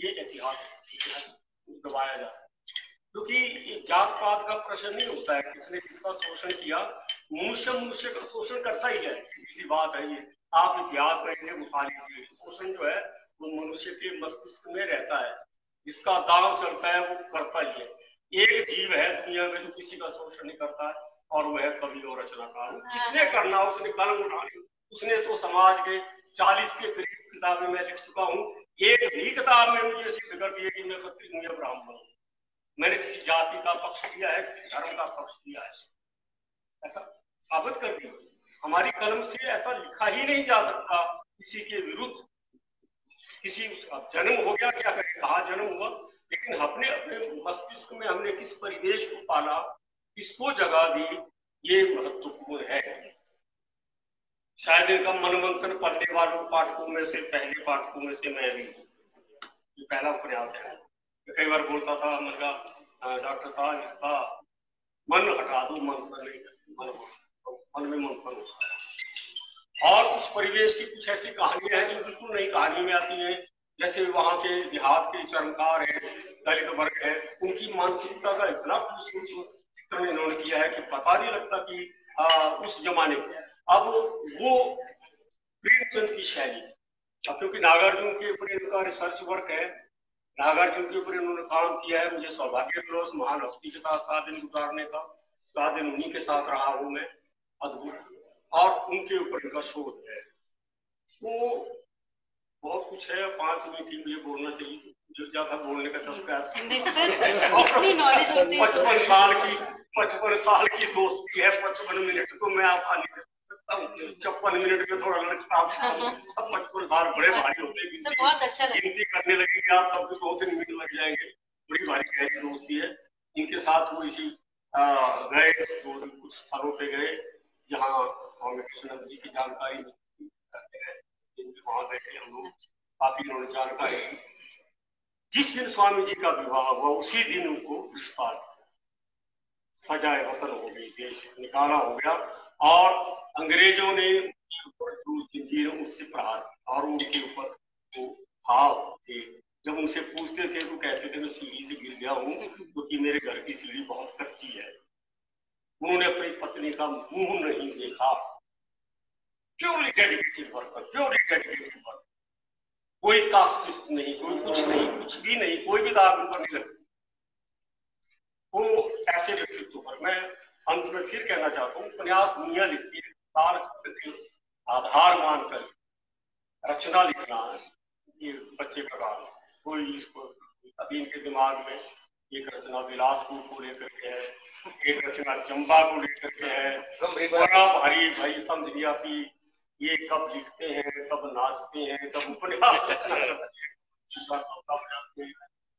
ये इतिहास दबाया जाता है, क्योंकि जात पात का प्रश्न नहीं होता है, किसने किसका शोषण किया। मनुष्य का शोषण करता ही है, सीधी सी बात है ये। आप इतिहास का इसे उठा लीजिए, शोषण जो है वो मनुष्य के मस्तिष्क में रहता है, जिसका दांव चलता है वो करता ही है। एक जीव है दुनिया में जो किसी का शोषण नहीं करता है, और वह है कवि और रचनाकार। किसने करना, उसने कलम उठानी, उसने तो समाज के 40 के करीब किताबें मैं लिख चुका हूँ, एक भी किताब में मुझे सिद्ध कर दिया कि मैं क्षत्रिय हूं या ब्राह्मण हूं। मैंने किसी जाति का पक्ष लिया है, किसी धर्म का पक्ष लिया है, ऐसा साबित कर दिया। हमारी कलम से ऐसा लिखा ही नहीं जा सकता किसी के विरुद्ध। किसी जन्म हो गया, क्या करें, कहा जन्म हुआ, लेकिन अपने अपने मस्तिष्क में हमने किस परिवेश को पाला, किसको जगह दी, ये महत्वपूर्ण है। शायद इनका मनमंथन पढ़ने वालों पाठकों में से, पहले पाठकों में से मैं भी, ये पहला प्रयास है। कई बार बोलता था मगर डॉक्टर साहब इसका मन हटा दो, मंथन नहीं, मन में मंथन होता है। और उस परिवेश की कुछ ऐसी कहानियां हैं जो बिल्कुल नई कहानी में आती हैं, जैसे वहां के देहात के चरमकार है, दलित वर्ग है, उनकी मानसिकता का इतना चित्रण इन्होंने किया है कि पता नहीं लगता कि उस जमाने के। अब वो प्रेमचंद की शैली, क्योंकि नागार्जुन के ऊपर इनका रिसर्च वर्क है, नागार्जुन के ऊपर इन्होंने काम किया है। मुझे सौभाग्य मिला उस महान हस्ती के साथ 7 दिन गुजारने का। 7 दिन उन्हीं के साथ रहा हूं मैं, अद्भुत। और उनके ऊपर इनका शोध है। वो बहुत कुछ है। 5 मिनट ही मुझे बोलना चाहिए, मुझे ज्यादा बोलने का चस्का है। 55 साल की दोस्ती है। 55 मिनट तो मैं आसानी से 56 मिनट में थोड़ा लड़का 55 साल बड़े भारी होते हैं। बहुत अच्छा गिनती करने लगेंगे आप तब भी 2-3 मिनट लग जाएंगे। बड़ी भारी गहरी दोस्ती है। इनके साथ थोड़ी सी गए, कुछ स्थानों पे गए जहाँ स्वामी कृष्णानंद जी की जानकारी वहां बैठे हम लोग, काफी उन्होंने जानकारी दी। जिस दिन स्वामी जी का विवाह हुआ उसी दिन उनको गिरफ्तार, सजाए वतन हो गई, देश निकाला हो गया। और अंग्रेजों ने जो जंजीरें उससे प्रहार, और उनके ऊपर वो भाव थे। जब उनसे पूछते थे तो कहते थे मैं सीढ़ी से गिर गया हूँ क्योंकि मेरे घर की सीढ़ी बहुत कच्ची है। उन्होंने अपनी पत्नी का मुंह नहीं देखा। Purely dedicated worker, purely dedicated worker. कोई कास्टिस्ट नहीं, कोई कुछ नहीं, कुछ भी नहीं, कोई भी दाग उन पर नहीं लग सकता। वो ऐसे व्यक्तित्व पर मैं अंत में फिर कहना चाहता हूँ, उपन्यास दुनिया लिखती है, ताल के आधार मानकर रचना लिखना है ये बच्चे का काम। कोई इसको अभी इनके दिमाग में एक रचना बिलासपुर को लेकर के है, एक रचना चंबा को लेकर के है। बड़ा भारी भाई समझ नहीं आती ये कब लिखते हैं, कब नाचते हैं, कब उपन्यास रचना करते हैं।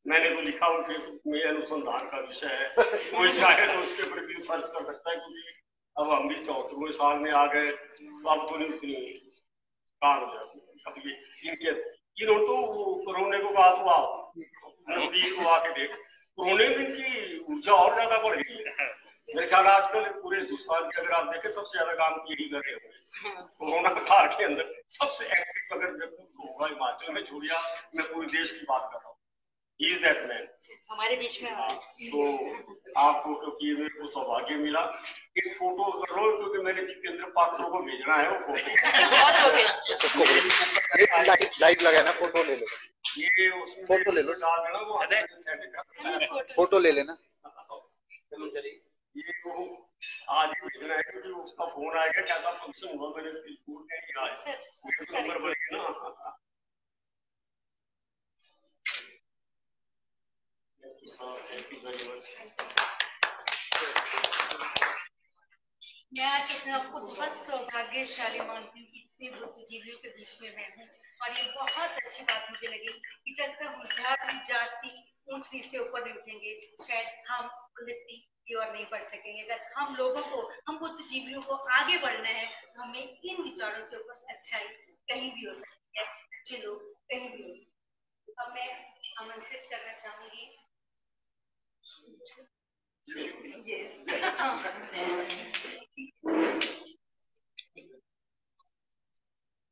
मैंने तो लिखा हूँ फेसबुक में, अनुसंधान का विषय है, कोई चाहे तो उसके प्रति सर्च कर सकता है। क्योंकि अब हम भी 34वें साल में आ गए तो अब तो नहीं उतनी कार हो जाती। अब ये इन्होंने तो कोरोना को कहा तो आप नजदीक को आके देख, कोरोना में इनकी ऊर्जा और ज्यादा बढ़ गई है। मेरे ख्याल आजकल पूरे हिंदुस्तान के अगर आप देखें सबसे ज्यादा काम यही कर रहे होंगे कोरोना काल के अंदर। सबसे एक्टिव अगर व्यक्ति होगा हिमाचल में, छोड़िया मैं पूरे देश की बात कर रहा हूँ, ही इज दैट मैन हमारे बीच में। तो आपको क्योंकि मेरे को सौभाग्य मिला, एक फोटो कर लो क्योंकि मैंने जितेंद्र पात्रों को भेजना है वो फोटो। लाइव लगा ना, फोटो ले लो, ये उसमें फोटो ले लो, डाल देना, वो सेट कर फोटो ले लेना। ये वो आज ही भेजना है क्योंकि उसका फोन आएगा कैसा फंक्शन हुआ, मैंने इसकी रिपोर्ट नहीं किया है, मेरे नंबर बनेगी ना। Thank you very much. मैं आज अपने आपको बहुत सौभाग्यशाली मानती हूँ कि इतने बुद्धिजीवियों के बीच में मैं हूँ। और ये बहुत अच्छी बात मुझे लगी कि जब तक हम जाति ऊंच नीच से ऊपर नहीं उठेंगे शायद हम उन्नति की ओर नहीं बढ़ सकेंगे। अगर हम लोगों को, हम बुद्धिजीवियों को आगे बढ़ना है तो हमें इन विचारों से ऊपर अच्छाई कहीं भी हो सकती है, अच्छे लोग कहीं भी हो सकते हैं। अब मैं आमंत्रित करना चाहूंगी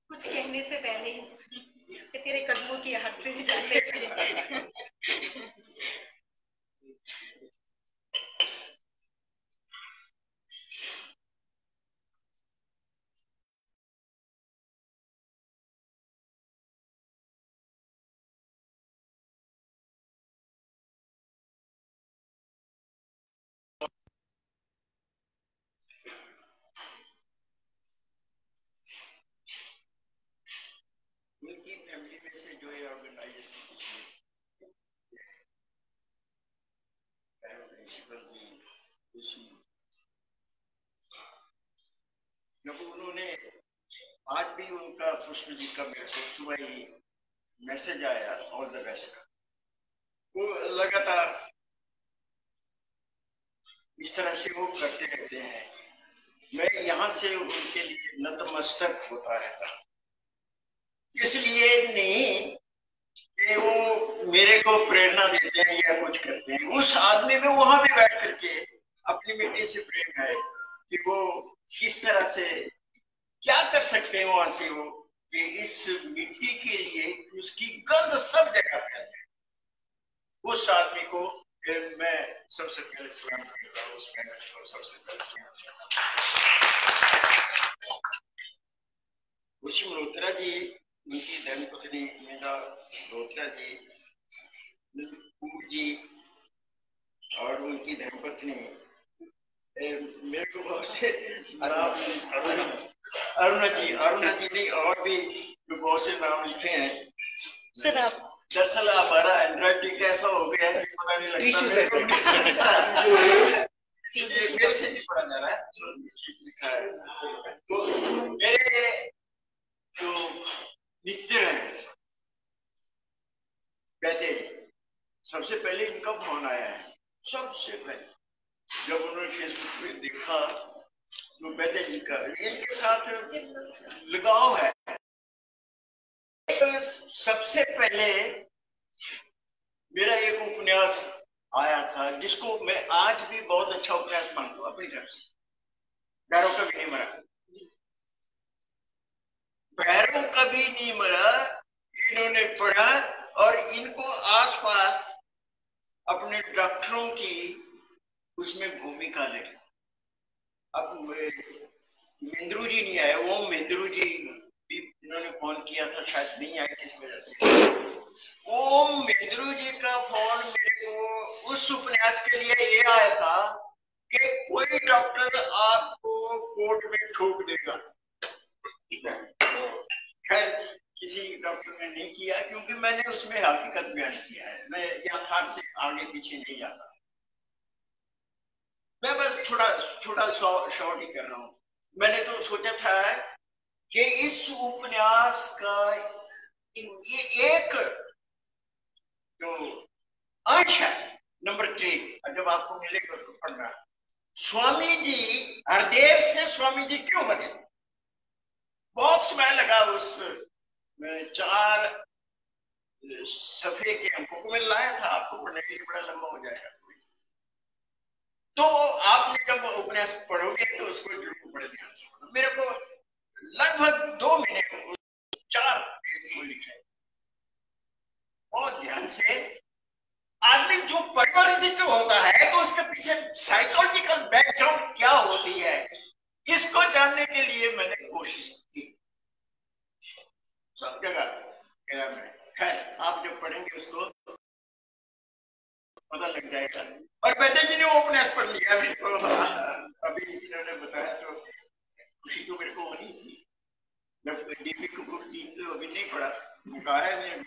कुछ कहने से पहले ही तेरे कदमों की हद से जाते थे। उनकी फैमिली में से जो ये ऑर्गेनाइजेशन प्रिंसिपल जी, जब उन्होंने आज भी उनका पुष्प जी का मेरे को सुबह ही मैसेज आया ऑल द बेस्ट का, वो लगातार इस तरह से वो करते रहते हैं। मैं यहाँ से उनके लिए नतमस्तक होता रहता, इसलिए नहीं कि वो मेरे को प्रेरणा देते हैं या कुछ करते हैं। उस आदमी में वहां भी बैठ करके अपनी मिट्टी से प्रेम है कि वो किस तरह से क्या कर सकते हैं वहां से वो कि इस मिट्टी के लिए उसकी गंध सब जगह फैल जाए। उस आदमी को मैं सबसे पहले सलाम करता हूँ, उस पैनल को सबसे पहले सलाम करता हूँ। खुशी मल्होत्रा जी, उनकी धर्मपत्नी मीना मल्होत्रा जी जी और उनकी धर्मपत्नी मेरे को बहुत से अरुणा जी नहीं और भी बहुत से नाम लिखे हैं सर। आप दरअसल हमारा एंड्रॉइड कैसा हो गया है पता नहीं लगता मेरे से नहीं पढ़ा जा रहा है लिखा है। तो मेरे जो मित्र हैं कहते सबसे पहले इनका फोन आया है, सबसे पहले जब उन्होंने फेसबुक पे देखा तो कहते जी का इनके साथ लगाव है। तो सबसे पहले मेरा एक उपन्यास आया था जिसको मैं आज भी बहुत अच्छा उपन्यास मानता हूँ अपनी तरफ से, भैरव कभी नहीं मरा। भैरव कभी नहीं मरा इन्होंने पढ़ा और इनको आसपास अपने डॉक्टरों की उसमें भूमिका लगी। अब मिंद्रू जी नहीं आए, वो मिंद्रू जी भी इन्होंने फोन किया था, शायद नहीं आए किस वजह से। वो मिंद्रू जी का फोन मेरे को उस उपन्यास के लिए ये आया था कि कोई डॉक्टर आपको कोर्ट में ठोक देगा। तो खैर किसी डॉक्टर ने नहीं किया क्योंकि मैंने उसमें हकीकत बयान किया है, मैं यथार्थ से आगे पीछे नहीं जाता। मैं बस छोटा शॉर्ट ही कर रहा हूँ। मैंने तो सोचा था कि इस उपन्यास का ये एक जो अंश है नंबर 3, जब आपको मिलेगा उसको पढ़ना। स्वामी जी हरदेव से स्वामी जी क्यों बने? बहुत समय लगा उस 4 सफे के अंकों को मैं लाया था, आपको पढ़ने के लिए बड़ा लंबा हो जाएगा। तो आपने जब उपन्यास पढ़ोगे तो उसको जरूर बड़े ध्यान से पढ़ो। मेरे को लगभग 2 महीने 4 पेज को लिखा है बहुत ध्यान से। आदमी जो परिवर्तित होता है तो उसके पीछे साइकोलॉजिकल बैकग्राउंड क्या होती है, इसको जानने के लिए मैंने कोशिश की सब जगह गया मैं। खैर आप जब पढ़ेंगे उसको पता लग जाएगा। और वैद्य जी ने वो उपन्यास पढ़ लिया मेरे को अभी इन्होंने बताया तो खुशी तो मेरे को होनी थी। जब डीपी कपूर जी तो अभी नहीं पढ़ा, कहा है नहीं,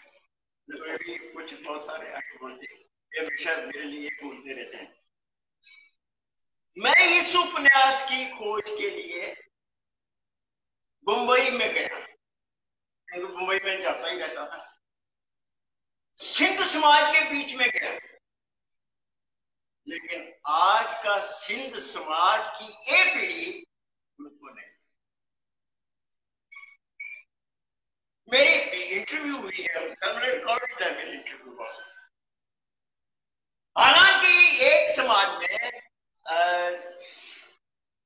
तो अभी कुछ बहुत सारे आगे बोलते, ये हमेशा मेरे लिए बोलते रहते हैं। मैं इस उपन्यास की खोज के लिए मुंबई में गया, क्योंकि मुंबई में जाता ही रहता था। सिंध समाज के बीच में गया, लेकिन आज का सिंध समाज की ये पीढ़ी उनको नहीं। मेरी इंटरव्यू हुई है, मैंने रिकॉर्ड है मेरी इंटरव्यू बॉक्स। हालांकि एक समाज में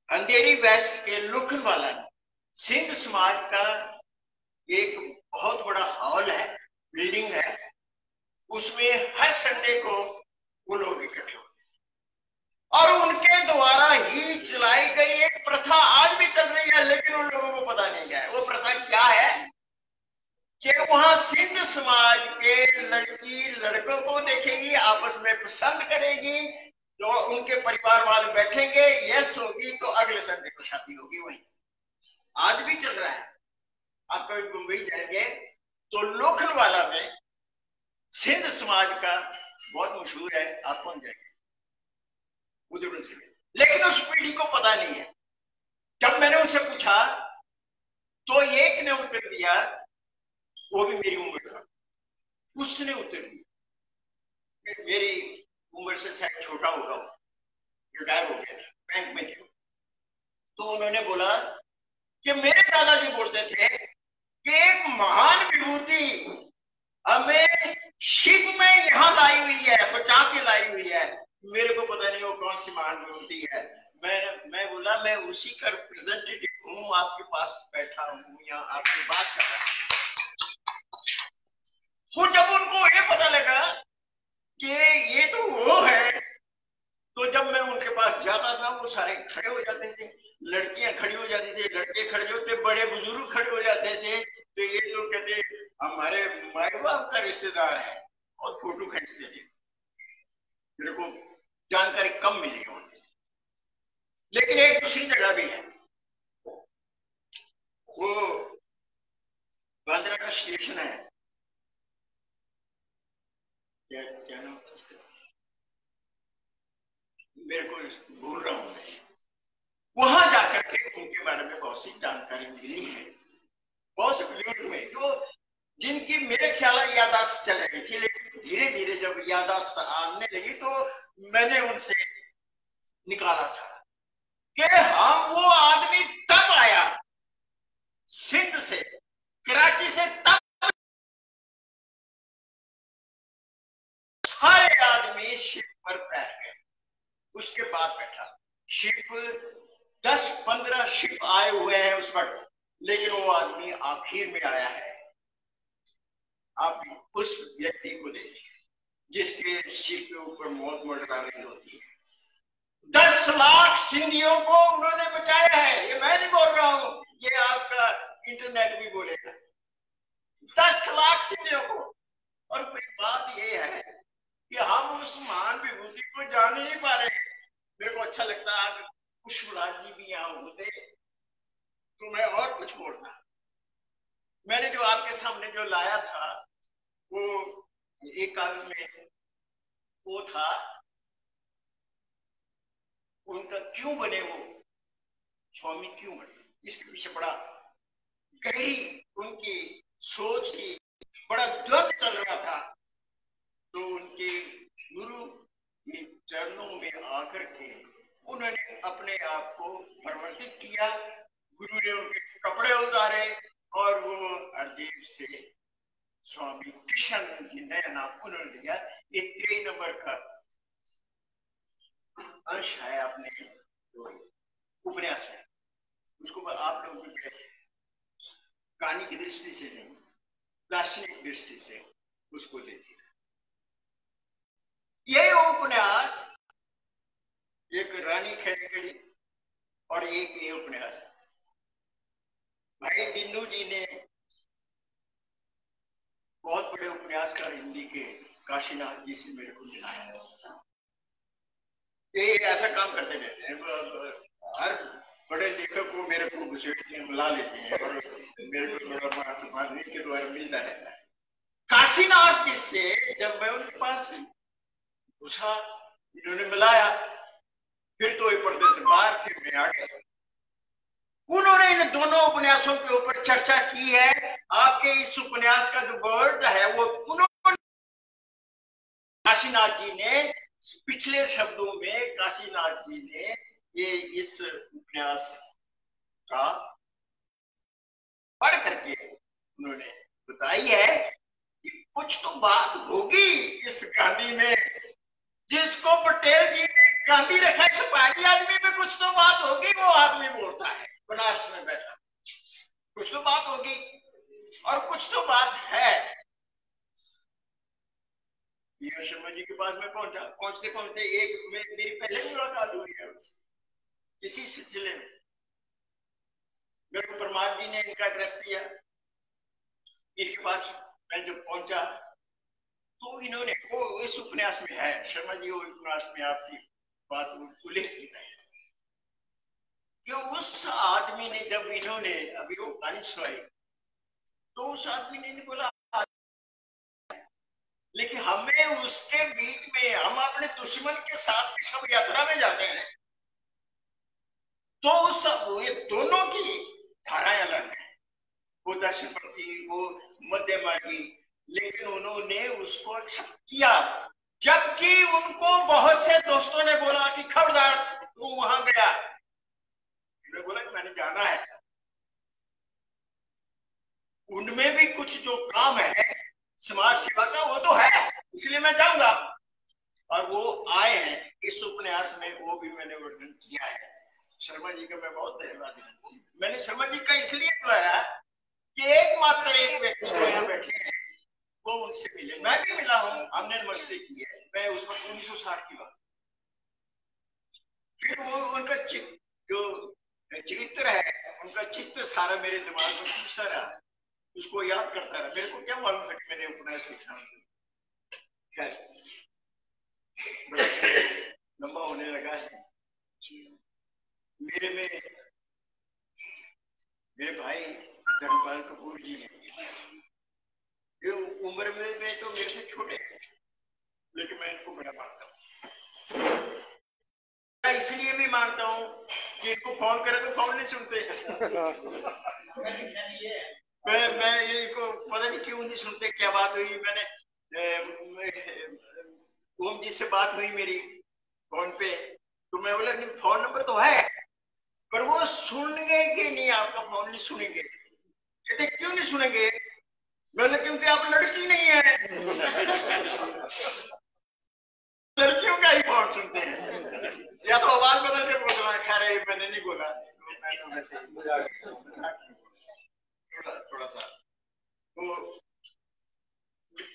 अंधेरी वेस्ट के लोखंडवाला सिंध समाज का एक बहुत बड़ा हॉल है, बिल्डिंग है, उसमें हर संडे को वो लोग इकट्ठे होते हैं और उनके द्वारा ही चलाई गई एक प्रथा आज भी चल रही है, लेकिन उन लोगों को पता नहीं है वो प्रथा क्या है। कि वहां सिंध समाज के लड़की लड़कों को देखेगी, आपस में पसंद करेगी, जो उनके परिवार वाले बैठेंगे, यस होगी तो अगले संडे को शादी होगी। वही आज भी चल रहा है। आप कभी मुंबई जाएंगे तो लोखंडवाला में सिंध समाज का बहुत मशहूर है, आप कौन जाएंगे उधर से, लेकिन उस पीढ़ी को पता नहीं है। जब मैंने उनसे पूछा तो एक ने उत्तर दिया, वो भी मेरी उम्र का, उसने उत्तर दिया, मेरी उम्र से शायद छोटा होगा, रिटायर हो गया था, बैंक में थे। तो उन्होंने बोला कि मेरे दादाजी बोलते थे कि एक महान विभूति हमें शिप में यहाँ लाई हुई है, बचा के लाई हुई है। मेरे को पता नहीं वो कौन सी महान विभूति है। मैं बोला मैं उसी का रिप्रेजेंटेटिव हूँ, आपके पास बैठा हूँ, यहाँ आपकी बात कर रहा हूँ। जब उनको ये पता लगा कि ये तो वो है, तो जब मैं उनके पास जाता था वो सारे खड़े हो जाते थे, लड़कियां खड़ी हो जाती थी, लड़के खड़े होते, बड़े बुजुर्ग खड़े हो जाते थे। तो ये तो कहते हमारे माई बाप का रिश्तेदार है, और फोटो खींचते थे। मेरे को जानकारी कम मिली है उनकी, लेकिन एक दूसरी जगह भी है। वो बांद्रा का स्टेशन है, क्या नाम था उसका, मेरे को भूल रहा हूं मैं। वहां जाकर के उनके बारे में बहुत सी जानकारी मिली है। बहुत से बुजुर्ग में जो जिनकी मेरे ख्याल यादाश्त चले गई थी, लेकिन धीरे धीरे जब यादाश्त आने लगी तो मैंने उनसे निकाला था कि हम वो आदमी तब आया सिंध से, कराची से, तब सारे आदमी शिप पर बैठ गए। उसके बाद बैठा शिप 10-15 शिप आए हुए हैं उस वक्त, लेकिन वो आदमी आखिर में आया है। आप उस व्यक्ति को देखिए जिसके सिर के ऊपर मौत मंडरा रही होती है। 10 लाख सिंधियों को उन्होंने बचाया है। ये मैं नहीं बोल रहा हूं, ये आपका इंटरनेट भी बोलेगा। 10 लाख सिंधियों को। और कोई बात ये है कि हम उस महान विभूति को जान ही नहीं पा रहे। मेरे को अच्छा लगता है पुष्पराज जी भी यहाँ होते तो मैं और कुछ बोलता। मैंने जो आपके सामने जो लाया था वो एक कागज में वो था, उनका क्यों बने वो स्वामी क्यों बने, इसके पीछे बड़ा गहरी उनकी सोच की बड़ा द्वंद चल रहा था। तो उनके गुरु के चरणों में आकर के उन्होंने अपने आप को परिवर्तित किया। गुरु ने उनके कपड़े उतारे और वो हरदेव से स्वामी कृष्ण जी नया नाम उन्होंने लिया। ये 3 नंबर का अंश है अपने उपन्यास में। उसको आप लोगों के कहानी की दृष्टि से नहीं, दार्शनिक दृष्टि से उसको देखिए। ये उपन्यास एक रानी खैरी और एक ये उपन्यास भाई दिन्नू जी ने, बहुत बड़े उपन्यासकार हिंदी के, काशीनाथ जी से मेरे को मिलाया है। ये ऐसा काम करते रहते हैं, हर बड़े लेखक को मेरे को घुसेट के मिला लेते हैं और मेरे को थोड़ा सम्मान के द्वारा मिलता रहता है। काशीनाथ जी से जब मैं उनके पास घुसा, इन्होंने मिलाया, फिर तो ये पर्दे से बाहर, फिर मैं आ गया। उन्होंने इन दोनों उपन्यासों के ऊपर चर्चा की है। आपके इस उपन्यास का जो वर्ड है वो उन्होंने, काशीनाथ जी ने पिछले शब्दों में, काशीनाथ जी ने ये इस उपन्यास का पढ़ करके उन्होंने बताई है कि कुछ तो बात होगी इस गांधी में, जिसको पटेल जी ने गांधी रखा है। इस पहाड़ी आदमी में कुछ तो बात होगी। वो आदमी बोलता है बनारस में बैठा, कुछ तो बात होगी और कुछ तो बात है। वीर शर्मा जी के पास में पहुंचा, पहुंचते पहुंचते एक मेरी पहले मुलाकात हुई है इसी सिलसिले में। मेरे को परमात्मा जी ने इनका एड्रेस दिया। इनके पास मैं जब पहुंचा तो इन्होंने, वो इस उपन्यास में है, शर्मा जी वो उपन्यास में आपकी बात उल्लेख किया है कि उस आदमी ने, जब इन्होंने अभी वो कहानी सुनाई तो उस आदमी ने बोला, लेकिन हमें उसके बीच में, हम अपने दुश्मन के साथ भी सब यात्रा में जाते हैं, तो उस ये दोनों की धाराएं अलग है। वो दक्षिणपंथी, वो मध्यमार्गी, लेकिन उन्होंने उसको एक्सेप्ट किया। जबकि उनको बहुत से दोस्तों ने बोला कि खबरदार तू वहां गया, उन्होंने बोला कि मैंने जाना है। उनमें भी कुछ जो काम है समाज सेवा का वो तो है, इसलिए मैं जाऊंगा। और वो आए हैं इस उपन्यास में, वो भी मैंने वर्णन किया है। शर्मा जी का मैं बहुत धन्यवाद देता हूं। मैंने शर्मा जी का इसलिए बुलाया कि एकमात्र एक व्यक्ति जो यहाँ बैठे हैं वो उनसे मिले। मैं भी मिला हूँ, हमने नमस्ते की है। मैं उस वक्त 1960 की बात। फिर वो उनका जो चरित्र है, उनका चित्र सारा मेरे दिमाग में घुसा रहा है, उसको याद करता रहा। मेरे को क्या मालूम था कि मैंने उपन्यास लिखा। खैर बड़ा लंबा होने लगा है। मेरे भाई धर्मपाल कपूर जी ने, ये उम्र में तो मेरे से छोटे हैं, लेकिन मैं इनको बड़ा मानता हूँ। इसलिए भी मानता हूँ कि इनको फोन करे तो फोन नहीं सुनते। मैं ये इनको पता नहीं क्यों नहीं सुनते, क्या बात हुई। मैंने ओम जी से बात हुई मेरी फोन पे, तो मैं बोला नहीं, फोन नंबर तो है पर वो सुनेंगे कि नहीं, आपका फोन नहीं सुनेंगे। कहते क्यों नहीं सुनेंगे? बोले क्योंकि आप लड़की नहीं है। लड़कियों का ही फोन सुनते हैं, या तो आवाज बदल के बोल रहा है। खैर मैंने नहीं बोला, मैं तो वैसे थोड़ा सा। तो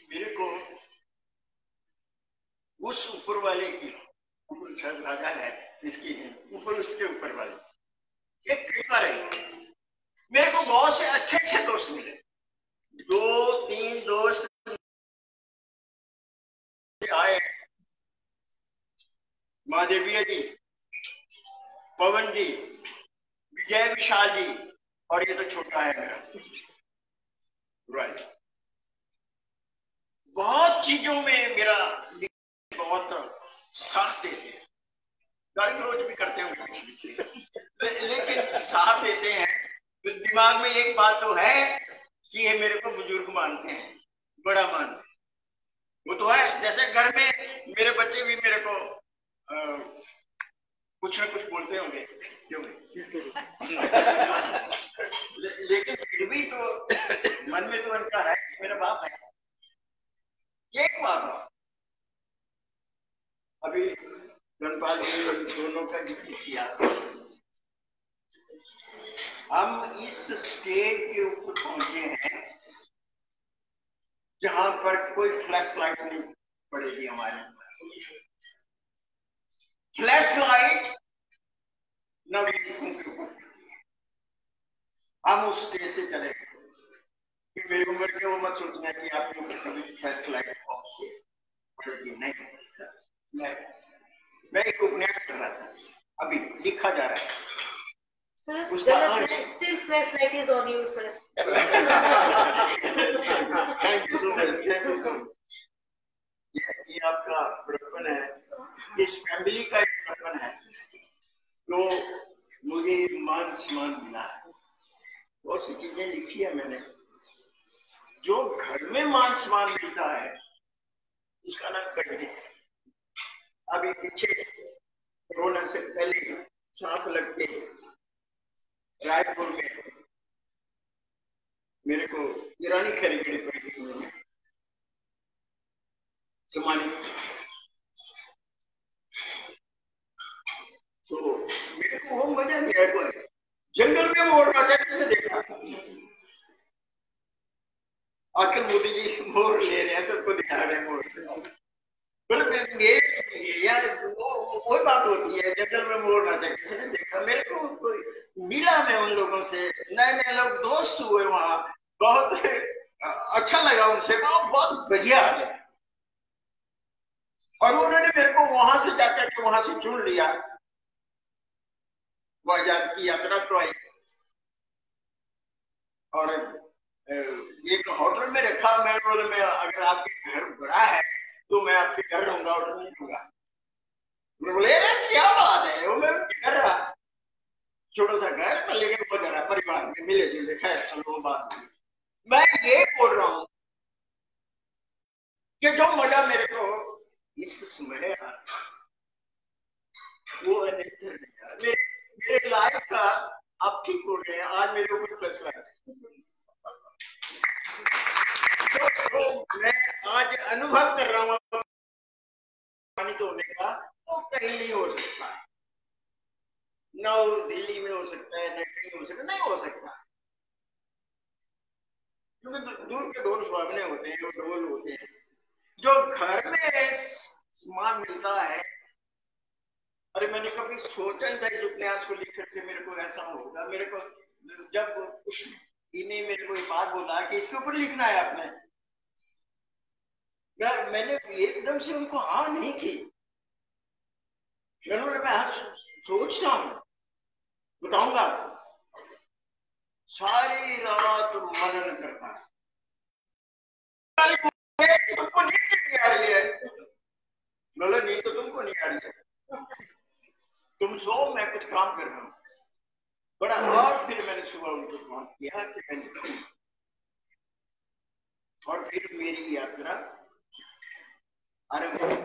मेरे को उस ऊपर वाले की, ऊपर शायद राजा है इसकी, ऊपर उसके ऊपर वाले एक कृपा रही। मेरे को बहुत से अच्छे अच्छे दोस्त मिले, 2-3 दोस्त आए, महादेविया जी, पवन जी, विजय विशाल जी, और ये तो छोटा है मेरा राइट। बहुत चीजों में मेरा बहुत साथ देते हैं, गाली गलौज भी करते हैं पीछे पीछे, लेकिन साथ देते हैं। तो दिमाग में एक बात तो है कि ये मेरे को बुजुर्ग मानते हैं, बड़ा मानते हैं, वो तो है। जैसे घर में मेरे बच्चे भी मेरे को कुछ ना कुछ बोलते होंगे, क्यों लेकिन फिर भी तो मन में तो उनका है कि मेरा बाप है। एक बात अभी धनपाल जी दोनों का जिक्र किया, हम इस स्टेज के ऊपर पहुंचे हैं जहां पर कोई फ्लैश लाइट नहीं पड़ेगी हमारे ऊपर। फ्लैश लाइट नवयुवकों के, हम उस स्टेज से चले गए। मेरी उम्र के वो मत सोचना कि आप लोग कभी फ्लैश लाइट पड़ेगी, नहीं। मैं एक उपन्यास कर रहा था, अभी लिखा जा रहा है। Still flashlight is on you, sir. Thank you so much. Thank you so much. ये आपका बड़प्पन है, इस फैमिली का एक बड़प्पन है, तो मुझे मान सम्मान मिला है। बहुत सी चीजें लिखी है मैंने, जो घर में मान सम्मान मिलता है उसका नाम कटते है। अभी पीछे कोरोना से पहले सांप लग के रायपुर में मेरे को ईरानी खरीदी पड़ी थी, उन्होंने सम्मानित। तो मेरे को वो मजा नहीं आया। कोई जंगल में मोर नाचा, किसने देखा? आखिर मोदी जी मोर ले रहे हैं, सबको दिखा रहे हैं मोर। वो बात होती है, जंगल में मोर नाचा किसी ने देखा? मेरे को कोई मिला, मैं उन लोगों से नए नए लोग दोस्त हुए वहां, बहुत अच्छा लगा उनसे, बहुत बढ़िया है। और उन्होंने मेरे को वहां से जाकर के वहां से चुन लिया, वो आजाद की यात्रा करवाई और एक होटल में रखा। मैं बोले मैं अगर आपके घर बड़ा है तो मैं आपके घर रहूंगा, ऑर्डर नहीं दूंगा। बोले क्या बात है, वो मैं घर रहा, छोटा सा घर, लेकिन वो जरा परिवार में मिले जुले, खैर चलो बात। मैं ये बोल रहा हूं कि जो मजा मेरे को इस समय वो मेरे लाइफ का, आप ठीक बोल रहे हैं, आज मेरे ऊपर प्लस है। तो मैं आज अनुभव कर रहा हूँ पानी तो होने का, तो कहीं नहीं हो सकता, ना दिल्ली में हो सकता है, ना कहीं हो सकता, नहीं हो सकता, क्योंकि दूर के ढोल सुहावने होते हैं, ढोल होते हैं। जो घर में सामान मिलता है, अरे मैंने कभी सोचा नहीं था इस उपन्यास को लिख करके मेरे को ऐसा होगा। मेरे को जब इन्हें मेरे को एक बात बोला कि इसके ऊपर लिखना है आपने, मैंने एकदम से उनको हाँ नहीं की। मैं सोच रहा हूं, बताऊंगा। सारी रात मनन करता है। तुमको नींद नहीं आ रही है? बोला नींद तो तुमको नहीं आ रही है, तुम सो, मैं कुछ काम कर रहा हूँ। बड़ा और फिर मैंने सुबह उनको फोन किया कि मैंने, और फिर मेरी यात्रा आरंभ हुई।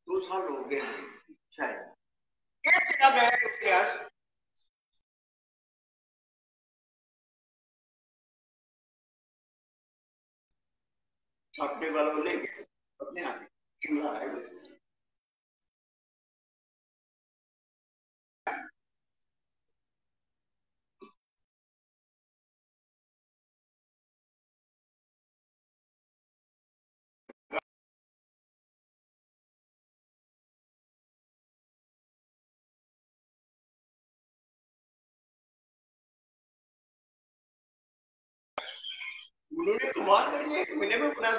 2 साल हो गए शायद। एक जगह गया इतिहास, अपने वालों ले गए अपने हाथ शिमला है। उन्होंने कमाल कर दिया, 1 महीने में बना।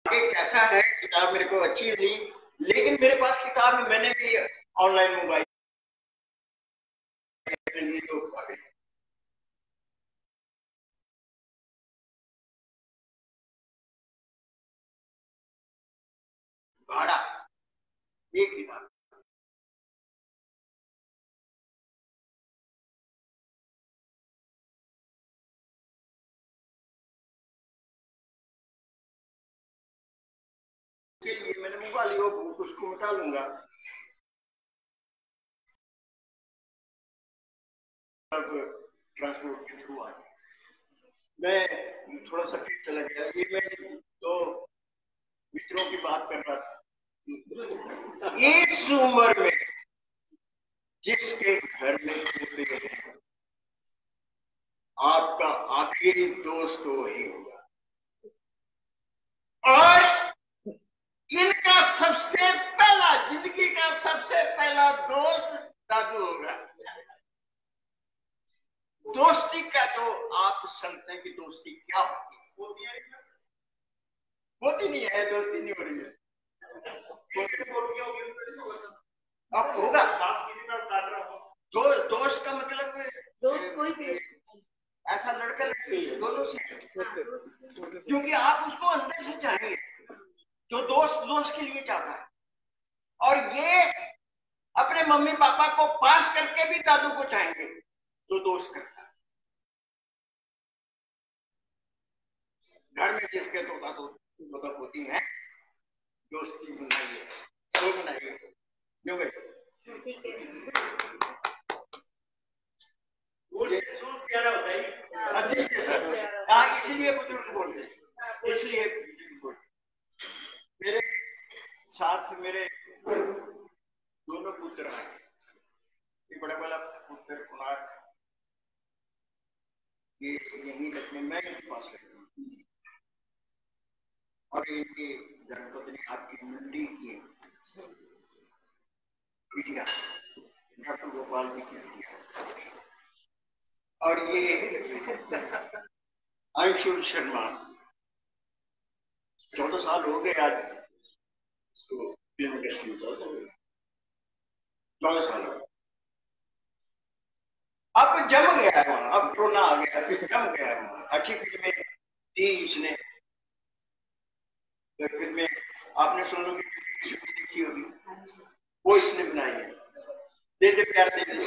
कैसा है किताब मेरे को अच्छी नहीं, लेकिन मेरे पास किताब मैंने भी ऑनलाइन मंगवाई। भाड़ा एक किताब के लिए मैंने मंगवा ली, वो बुक उसको हटा लूंगा। अब ट्रांसपोर्ट के थ्रू आ मैं थोड़ा सा फिर चला गया। ये मैं तो मित्रों की बात कर रहा था। इस उम्र में जिसके घर में पोते हैं, आपका आखिरी दोस्त तो वही होगा, और इनका सबसे पहला, जिंदगी का सबसे पहला दोस्त दादू होगा। दोस्ती का तो आप समझते हैं कि दोस्ती क्या होती है? होती नहीं है, दोस्ती नहीं हो रही है। अब होगा दोस्त का मतलब दोस्त कोई भी ऐसा लड़का लड़की दोनों से, क्योंकि आप उसको अंदर से चाहेंगे जो दोस्त के लिए चाहता है, और ये अपने मम्मी पापा को पास करके भी दादू को चाहेंगे जो दोस्त करता है। घर में जिसके तो दादू होती है, दोस्ती बनाइए, तो बनाइए, क्यों भाई? प्यारा होता है। ठीक है सर, हाँ, इसलिए बुजुर्ग बोलते हैं, इसलिए बुजुर्ग बोलते। मेरे साथ मेरे दोनों पुत्र हैं। ये बड़ा वाला पुत्र कुमार, ये यही लक्ष्मी मैं इनके पास रहता हूँ, और इनकी धर्मपत्नी आपकी मंडी की बिटिया डॉक्टर गोपाल जी की बिटिया, और ये अंशुल शर्मा। 14 साल हो गए आज इसको फिल्म इंडस्ट्री में, 14 साल हो गए। अब जम गया है वहां, अब कोरोना आ गया, फिर जम गया है वहां। अच्छी फिल्में दी इसने, फिल्में आपने सोनू की देखी होगी, वो इसने बनाई है। दे दे प्यार दे दे,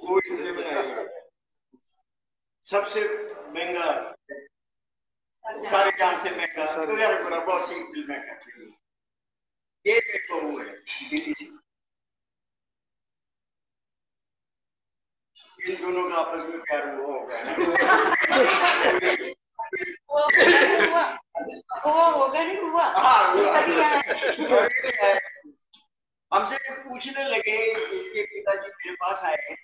वो इसने बनाई है। सबसे महंगा, सारे जान से महंगा, बहुत सी फिल्में करती है। ये देखो वो है दिल्ली से, इन दोनों का आपस में प्यार हुआ होगा। होगा नहीं हुआ। हमसे पूछने लगे, इसके पिताजी मेरे पास आए,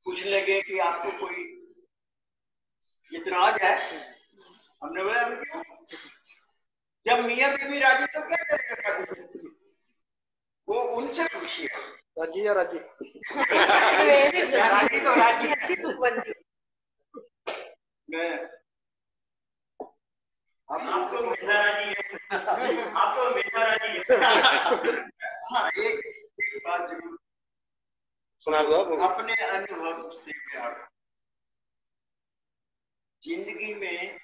पूछने लगे कि आपको कोई इतराज है? हमने बोला जब मियां बीवी राजी तो क्या करेगा? वो उनसे पूछिए, राजी या राजी? राजी तो राजी अच्छी तुम बनती। मैं आपको हमेशा राजी है, आपको हमेशा राजी है। हाँ, एक बात जरूर सुना दो आप। अपने अनुभव से प्यार। जिंदगी में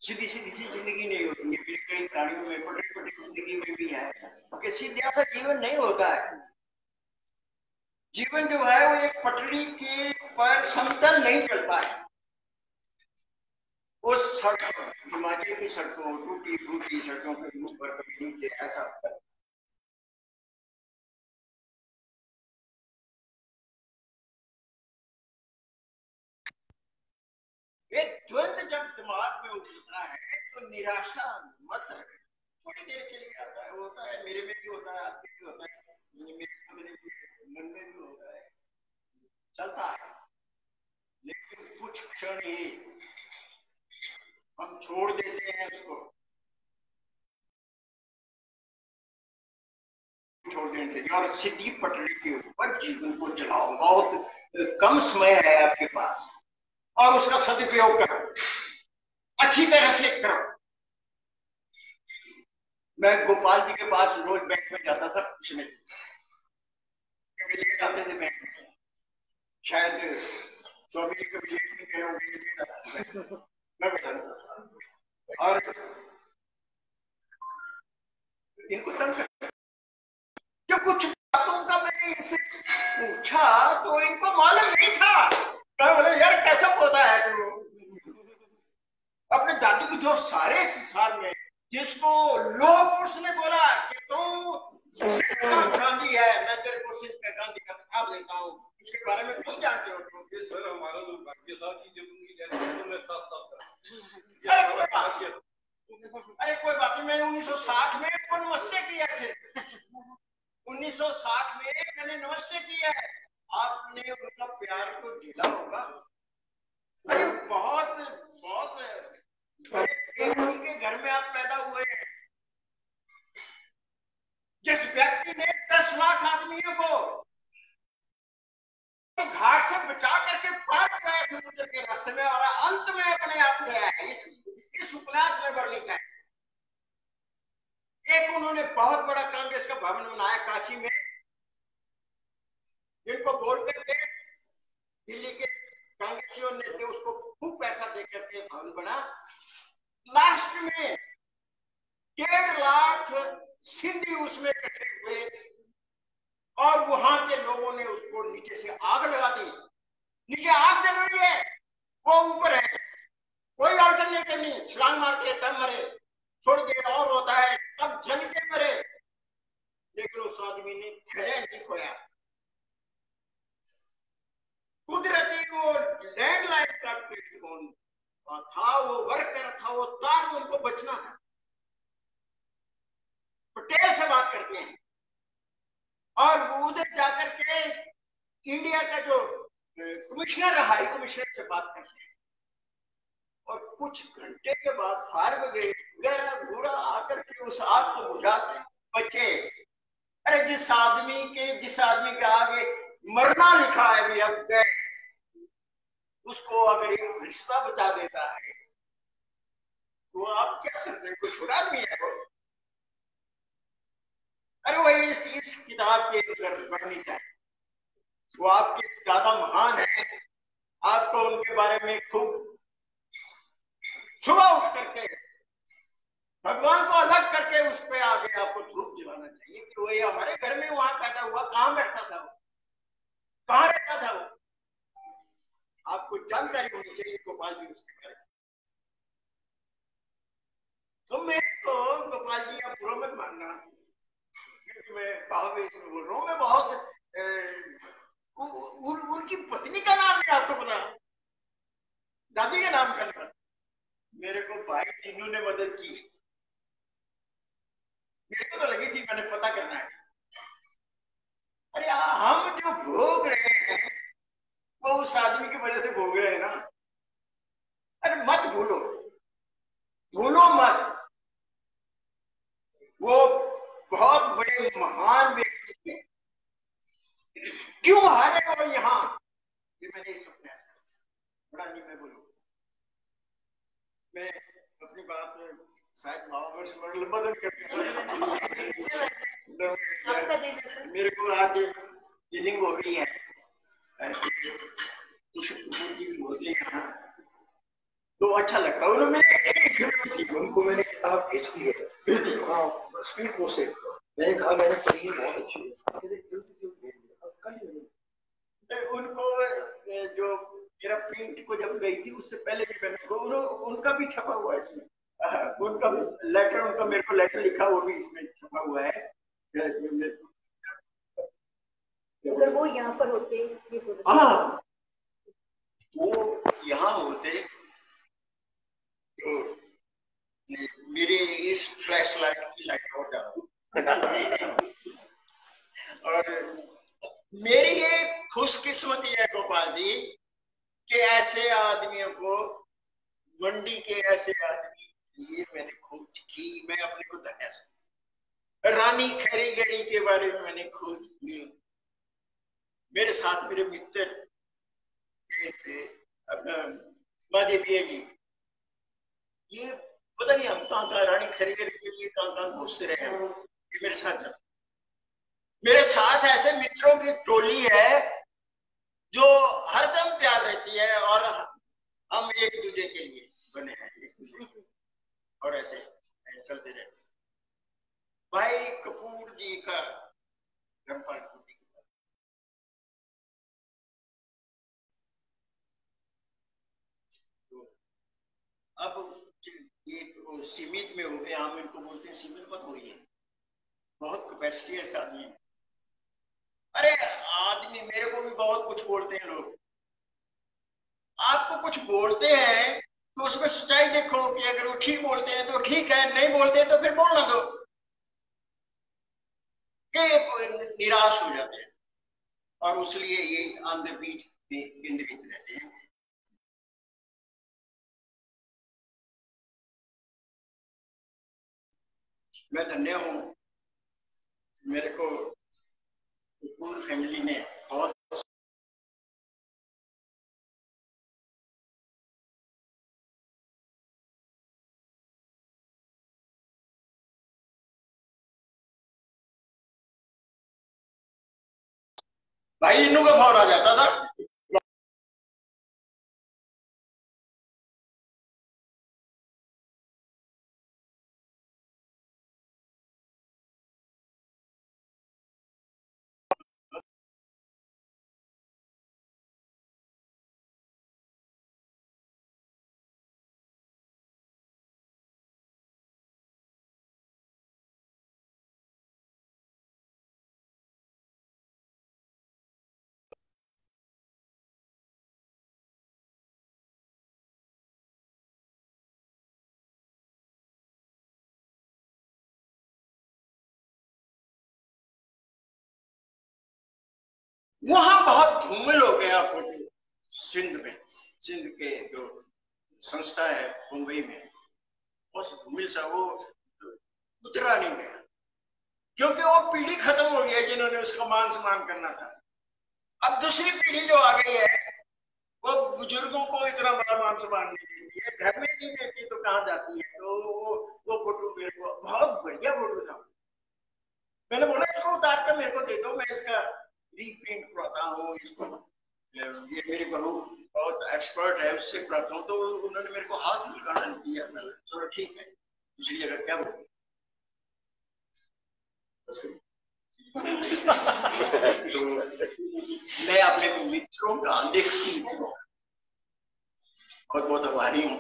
सीधी सीधी सी जिंदगी नहीं होती है, मेरी कई कहानियों में पटे पटे जिंदगी में भी है कि सीधा सा जीवन नहीं होता है। जीवन जो है वो एक पटरी के पर समतल नहीं चलता है। उस सड़क, हिमाचल की सड़कों, टूटी फूटी सड़कों के ऊपर कभी नीचे ऐसा होता है। ये द्वंद जब दिमाग में उठता है तो निराशा मत रहे। थोड़ी देर के लिए आता है, होता है, मेरे में भी होता है, आपके भी होता है, मेरे मन में भी होता है, चलता है। लेकिन कुछ क्षण ही हम छोड़ देते हैं उसको, छोड़ देते हैं और सीधी पटरी के ऊपर जीवन को चलाओ। बहुत कम समय है आपके पास और उसका सदुपयोग करो, अच्छी तरह से करो। मैं गोपाल जी के पास रोज बैंक में जाता था पूछने, कभी लेट आते थे बैंक में, शायद स्वामी जी कभी लेट नहीं गए होंगे, मैं बताता और इनको तंग कर, जो कुछ बातों का मैंने इनसे पूछा तो इनको मालूम नहीं था। मैं बोले यार कैसा होता है तू? अपने दादी को जो सारे संसार में जिसको लोग उसने बोला कि तू गांधी है, मैं तेरे को सिर्फ गांधी का खिताब देता हूँ, उसके बारे में तुम जानते हो? तो सर हमारा दुर्भाग्य था कि जब उनकी डेथ में साथ अरे कोई बात नहीं, मैंने 1960 में उनको नमस्ते किया है। 1960 में मैंने नमस्ते किया है। आपने उनका प्यार को झेला होगा। अरे बहुत बहुत बड़े के घर में आप पैदा हुए हैं। जिस व्यक्ति ने 10 लाख आदमियों को घाट से बचा करके पार पाया समुद्र के रास्ते में और अंत में अपने आप गया है, इस उपन्यास में वर्णित है। एक उन्होंने बहुत बड़ा कांग्रेस का भवन बनाया काशी में, जिनको बोल करके दिल्ली के कांग्रेसियों ने थे उसको खूब पैसा देकर के भवन बना। लास्ट में 1.5 लाख सिंधी उसमें इकट्ठे हुए और वहां के लोगों ने उसको नीचे से आग लगा दी। नीचे आग जल रही है, वो ऊपर है, कोई अल्टरनेटिव नहीं, छलांग मार के तब मरे, थोड़ी देर और होता है तब जल के मरे। लेकिन उस आदमी ने धैर्य नहीं खोया। कुदरती वो लैंडलाइन का टेलीफोन था, वो वर्क कर था, वो तार उनको बचना था। पटेल से बात करते हैं और वो उधर जाकर के इंडिया का जो कमिश्नर रहा, हाई कमिश्नर से बात करते हैं और कुछ घंटे के बाद फायर ब्रिगेड घोड़ा आकर के उस आग को बुझाते बच्चे। अरे जिस आदमी के आगे मरना लिखा है भी अब गए, उसको अगर एक हिस्सा बचा देता है तो आप क्या सकते हैं? कोई छोटा आदमी है वो? अरे वो इस किताब के पढ़नी चाहिए। वो आपके ज्यादा महान है, आपको उनके बारे में खूब सुबह उठ करके भगवान को अलग करके उस पे आगे आपको धूप जलाना चाहिए कि वो हमारे घर में वहां पैदा हुआ, कहां बैठता था वो, कहां रहता था वो, आपको जानकारी होनी चाहिए। गोपाल जी उसके बारे में तो मेरे को गोपाल जी आप बुरा मत मानना, क्योंकि मैं भावेश में बोल रहा हूँ। मैं बहुत उनकी पत्नी का नाम नहीं आपको पता, दादी का नाम करना। मेरे को भाई तीनों ने मदद की, मेरे को तो लगी थी मैंने पता करना है। अरे हम जो भोग रहे हैं वो उस आदमी की वजह से भोग रहे हैं ना। अरे मत भूलो, भूलो मत। वो बहुत बड़े महान व्यक्ति थे। क्यों हारे वो यहाँ, ये मैंने इस वक्त बड़ा नहीं मैं बोलूँ। मैं अपनी बात शायद महावर्ष बदल करके मेरे को आज फीलिंग हो रही है होते हैं तो अच्छा लगता है। उनको मैंने किताब भेज दी है, स्पीड पोस्ट से मैंने कहा मैंने पढ़ी है, बहुत अच्छी है। उनको जो मेरा प्रिंट को जब गई थी उससे पहले भी मैंने उनका भी छपा हुआ है इसमें, उनका लेटर, उनका मेरे को लेटर लिखा वो भी इसमें छपा हुआ है। अगर वो यहाँ पर होते, हाँ वो यहाँ होते तो मेरे इस फ्लैश लाइट की लाइट हो जाती। और मेरी ये खुशकिस्मती है गोपाल जी कि ऐसे आदमियों को, मंडी के ऐसे आदमी ये मैंने खोज की। मैं अपने को धन्य समझता। रानी खरीगड़ी के बारे में मैंने खोज की। मेरे साथ मेरे मित्र महादेविया जी, ये पता नहीं हम कहाँ रानी खरीगड़ी के लिए कहाँ घुसते रहे हैं। ये मेरे साथ चलते। मेरे साथ ऐसे मित्रों की टोली है जो हरदम तैयार रहती है और हम एक दूसरे के लिए बने हैं, एक दूसरे के, और ऐसे चलते रहते। भाई कपूर जी का धर्मपाल अब ये सीमित में हो गए, हम इनको बोलते हैं सीमित मत होइए, बहुत कैपेसिटी है इस आदमी। अरे आदमी मेरे को भी बहुत कुछ बोलते हैं लोग। आपको कुछ बोलते हैं तो उसमें सच्चाई देखो कि अगर वो ठीक बोलते हैं तो ठीक है, नहीं बोलते हैं तो फिर बोलना दो। ये निराश हो जाते हैं और उसलिए ये अंदर बीच में केंद्रित रहते हैं। मैं धन्य हूं, मेरे को पूरी फैमिली ने बहुत भाई इनू का भाव आ जाता था। वहां बहुत धूमिल हो गया फोटो। सिंध में, सिंध के जो संस्था है मुंबई में, बहुत धूमिल सा, वो उतरा नहीं गया क्योंकि वो पीढ़ी खत्म हो गई है जिन्होंने उसका मान सम्मान करना था। अब दूसरी पीढ़ी जो आ गई है वो बुजुर्गों को इतना बड़ा मान सम्मान नहीं देती है, घर में नहीं देती तो कहाँ जाती है। तो वो फोटो मेरे को बहुत बढ़िया फोटो था। मैंने बोला इसको उतार कर मेरे को दे दो, मैं इसका रीप्रिंट कराता हूँ इसको। ये मेरी बहू बहुत एक्सपर्ट है, उससे कराता हूँ। तो उन्होंने मेरे को हाथ लगाना नहीं दिया। चलो ठीक है, दूसरी जगह क्या बोलूं। तो मैं अपने मित्रों का, लेखक मित्रों बहुत बहुत आभारी हूँ।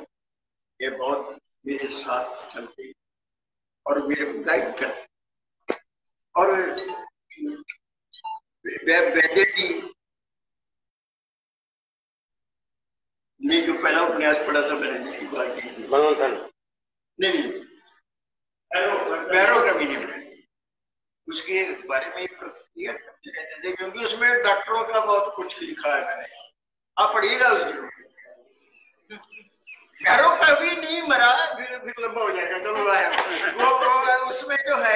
ये बहुत मेरे साथ चलते और मेरे को गाइड करते। और वैद्य जी ने जो पहला उपन्यास पढ़ा था मैंने, जिसकी बात की मनोधन, नहीं पैरों का भी नहीं पढ़ा, उसके बारे में एक प्रतिक्रिया करते रहते थे क्योंकि उसमें डॉक्टरों का बहुत कुछ लिखा है। मैंने आप पढ़िएगा उसको। पैरों का भी नहीं मरा, फिर लंबा हो जाएगा। चलो आया वो उसमें जो है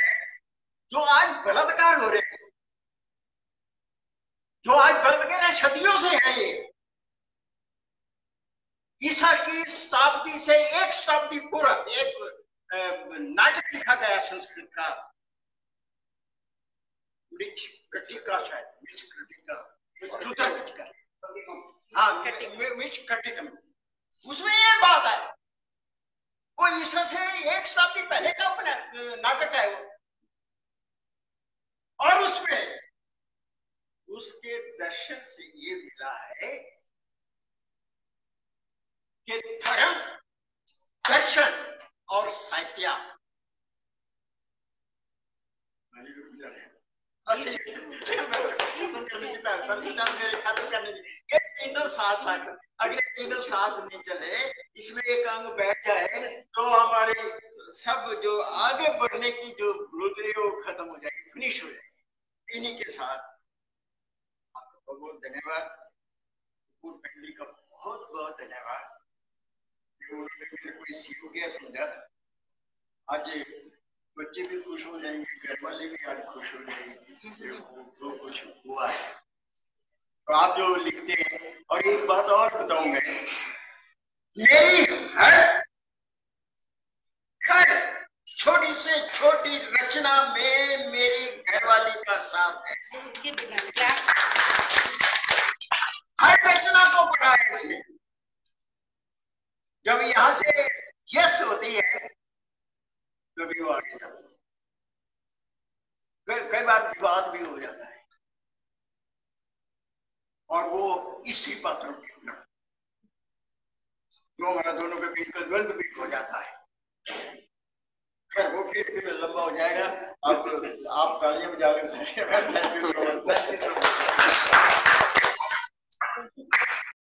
जो आज बलात्कार हो रहे हैं, जो आज बलात्कार सदियों से है, ये ईसा की शताब्दी से एक शताब्दी पूरा एक नाटक लिखा गया संस्कृत का, मृच कटिका, शायद मृच कटिका, हाँ मृच कटिका, उसमें ये बात है, वो ईसा से एक शताब्दी पहले का अपना नाटक है वो, और उसमें उसके दर्शन से ये मिला है कि धर्म, दर्शन और साहित्य तीनों साथ साथ, अगर तीनों साथ नहीं चले, इसमें एक अंग बैठ जाए तो हमारे सब जो आगे बढ़ने की जो ग्रोथ है वो खत्म हो जाएगी, फिनिश हो जाएगी। इन्हीं के साथ आपको बहुत धन्यवाद, पंडित का बहुत बहुत धन्यवाद, उन्होंने मेरे को इस सीखो क्या समझा। आज बच्चे भी खुश हो जाएंगे, घर वाले भी आज खुश हो जाएंगे, जो कुछ हुआ है। तो आप जो लिखते हैं, और एक बात और बताऊं मैं, मेरी हर छोटी से छोटी रचना में मेरी घरवाली का साथ है, हर रचना को पढ़ा है इसमें। जब यहां से यस होती है तभी वो आगे जाता है। कई बार विवाद भी हो जाता है और वो इसी पात्रों के अंदर जो हमारा दोनों के बीच का द्वंद्व भी हो जाता है। खैर वो फिर लंबा हो जाएगा। अब आप तालियां बजा के थैंक यू सो मच।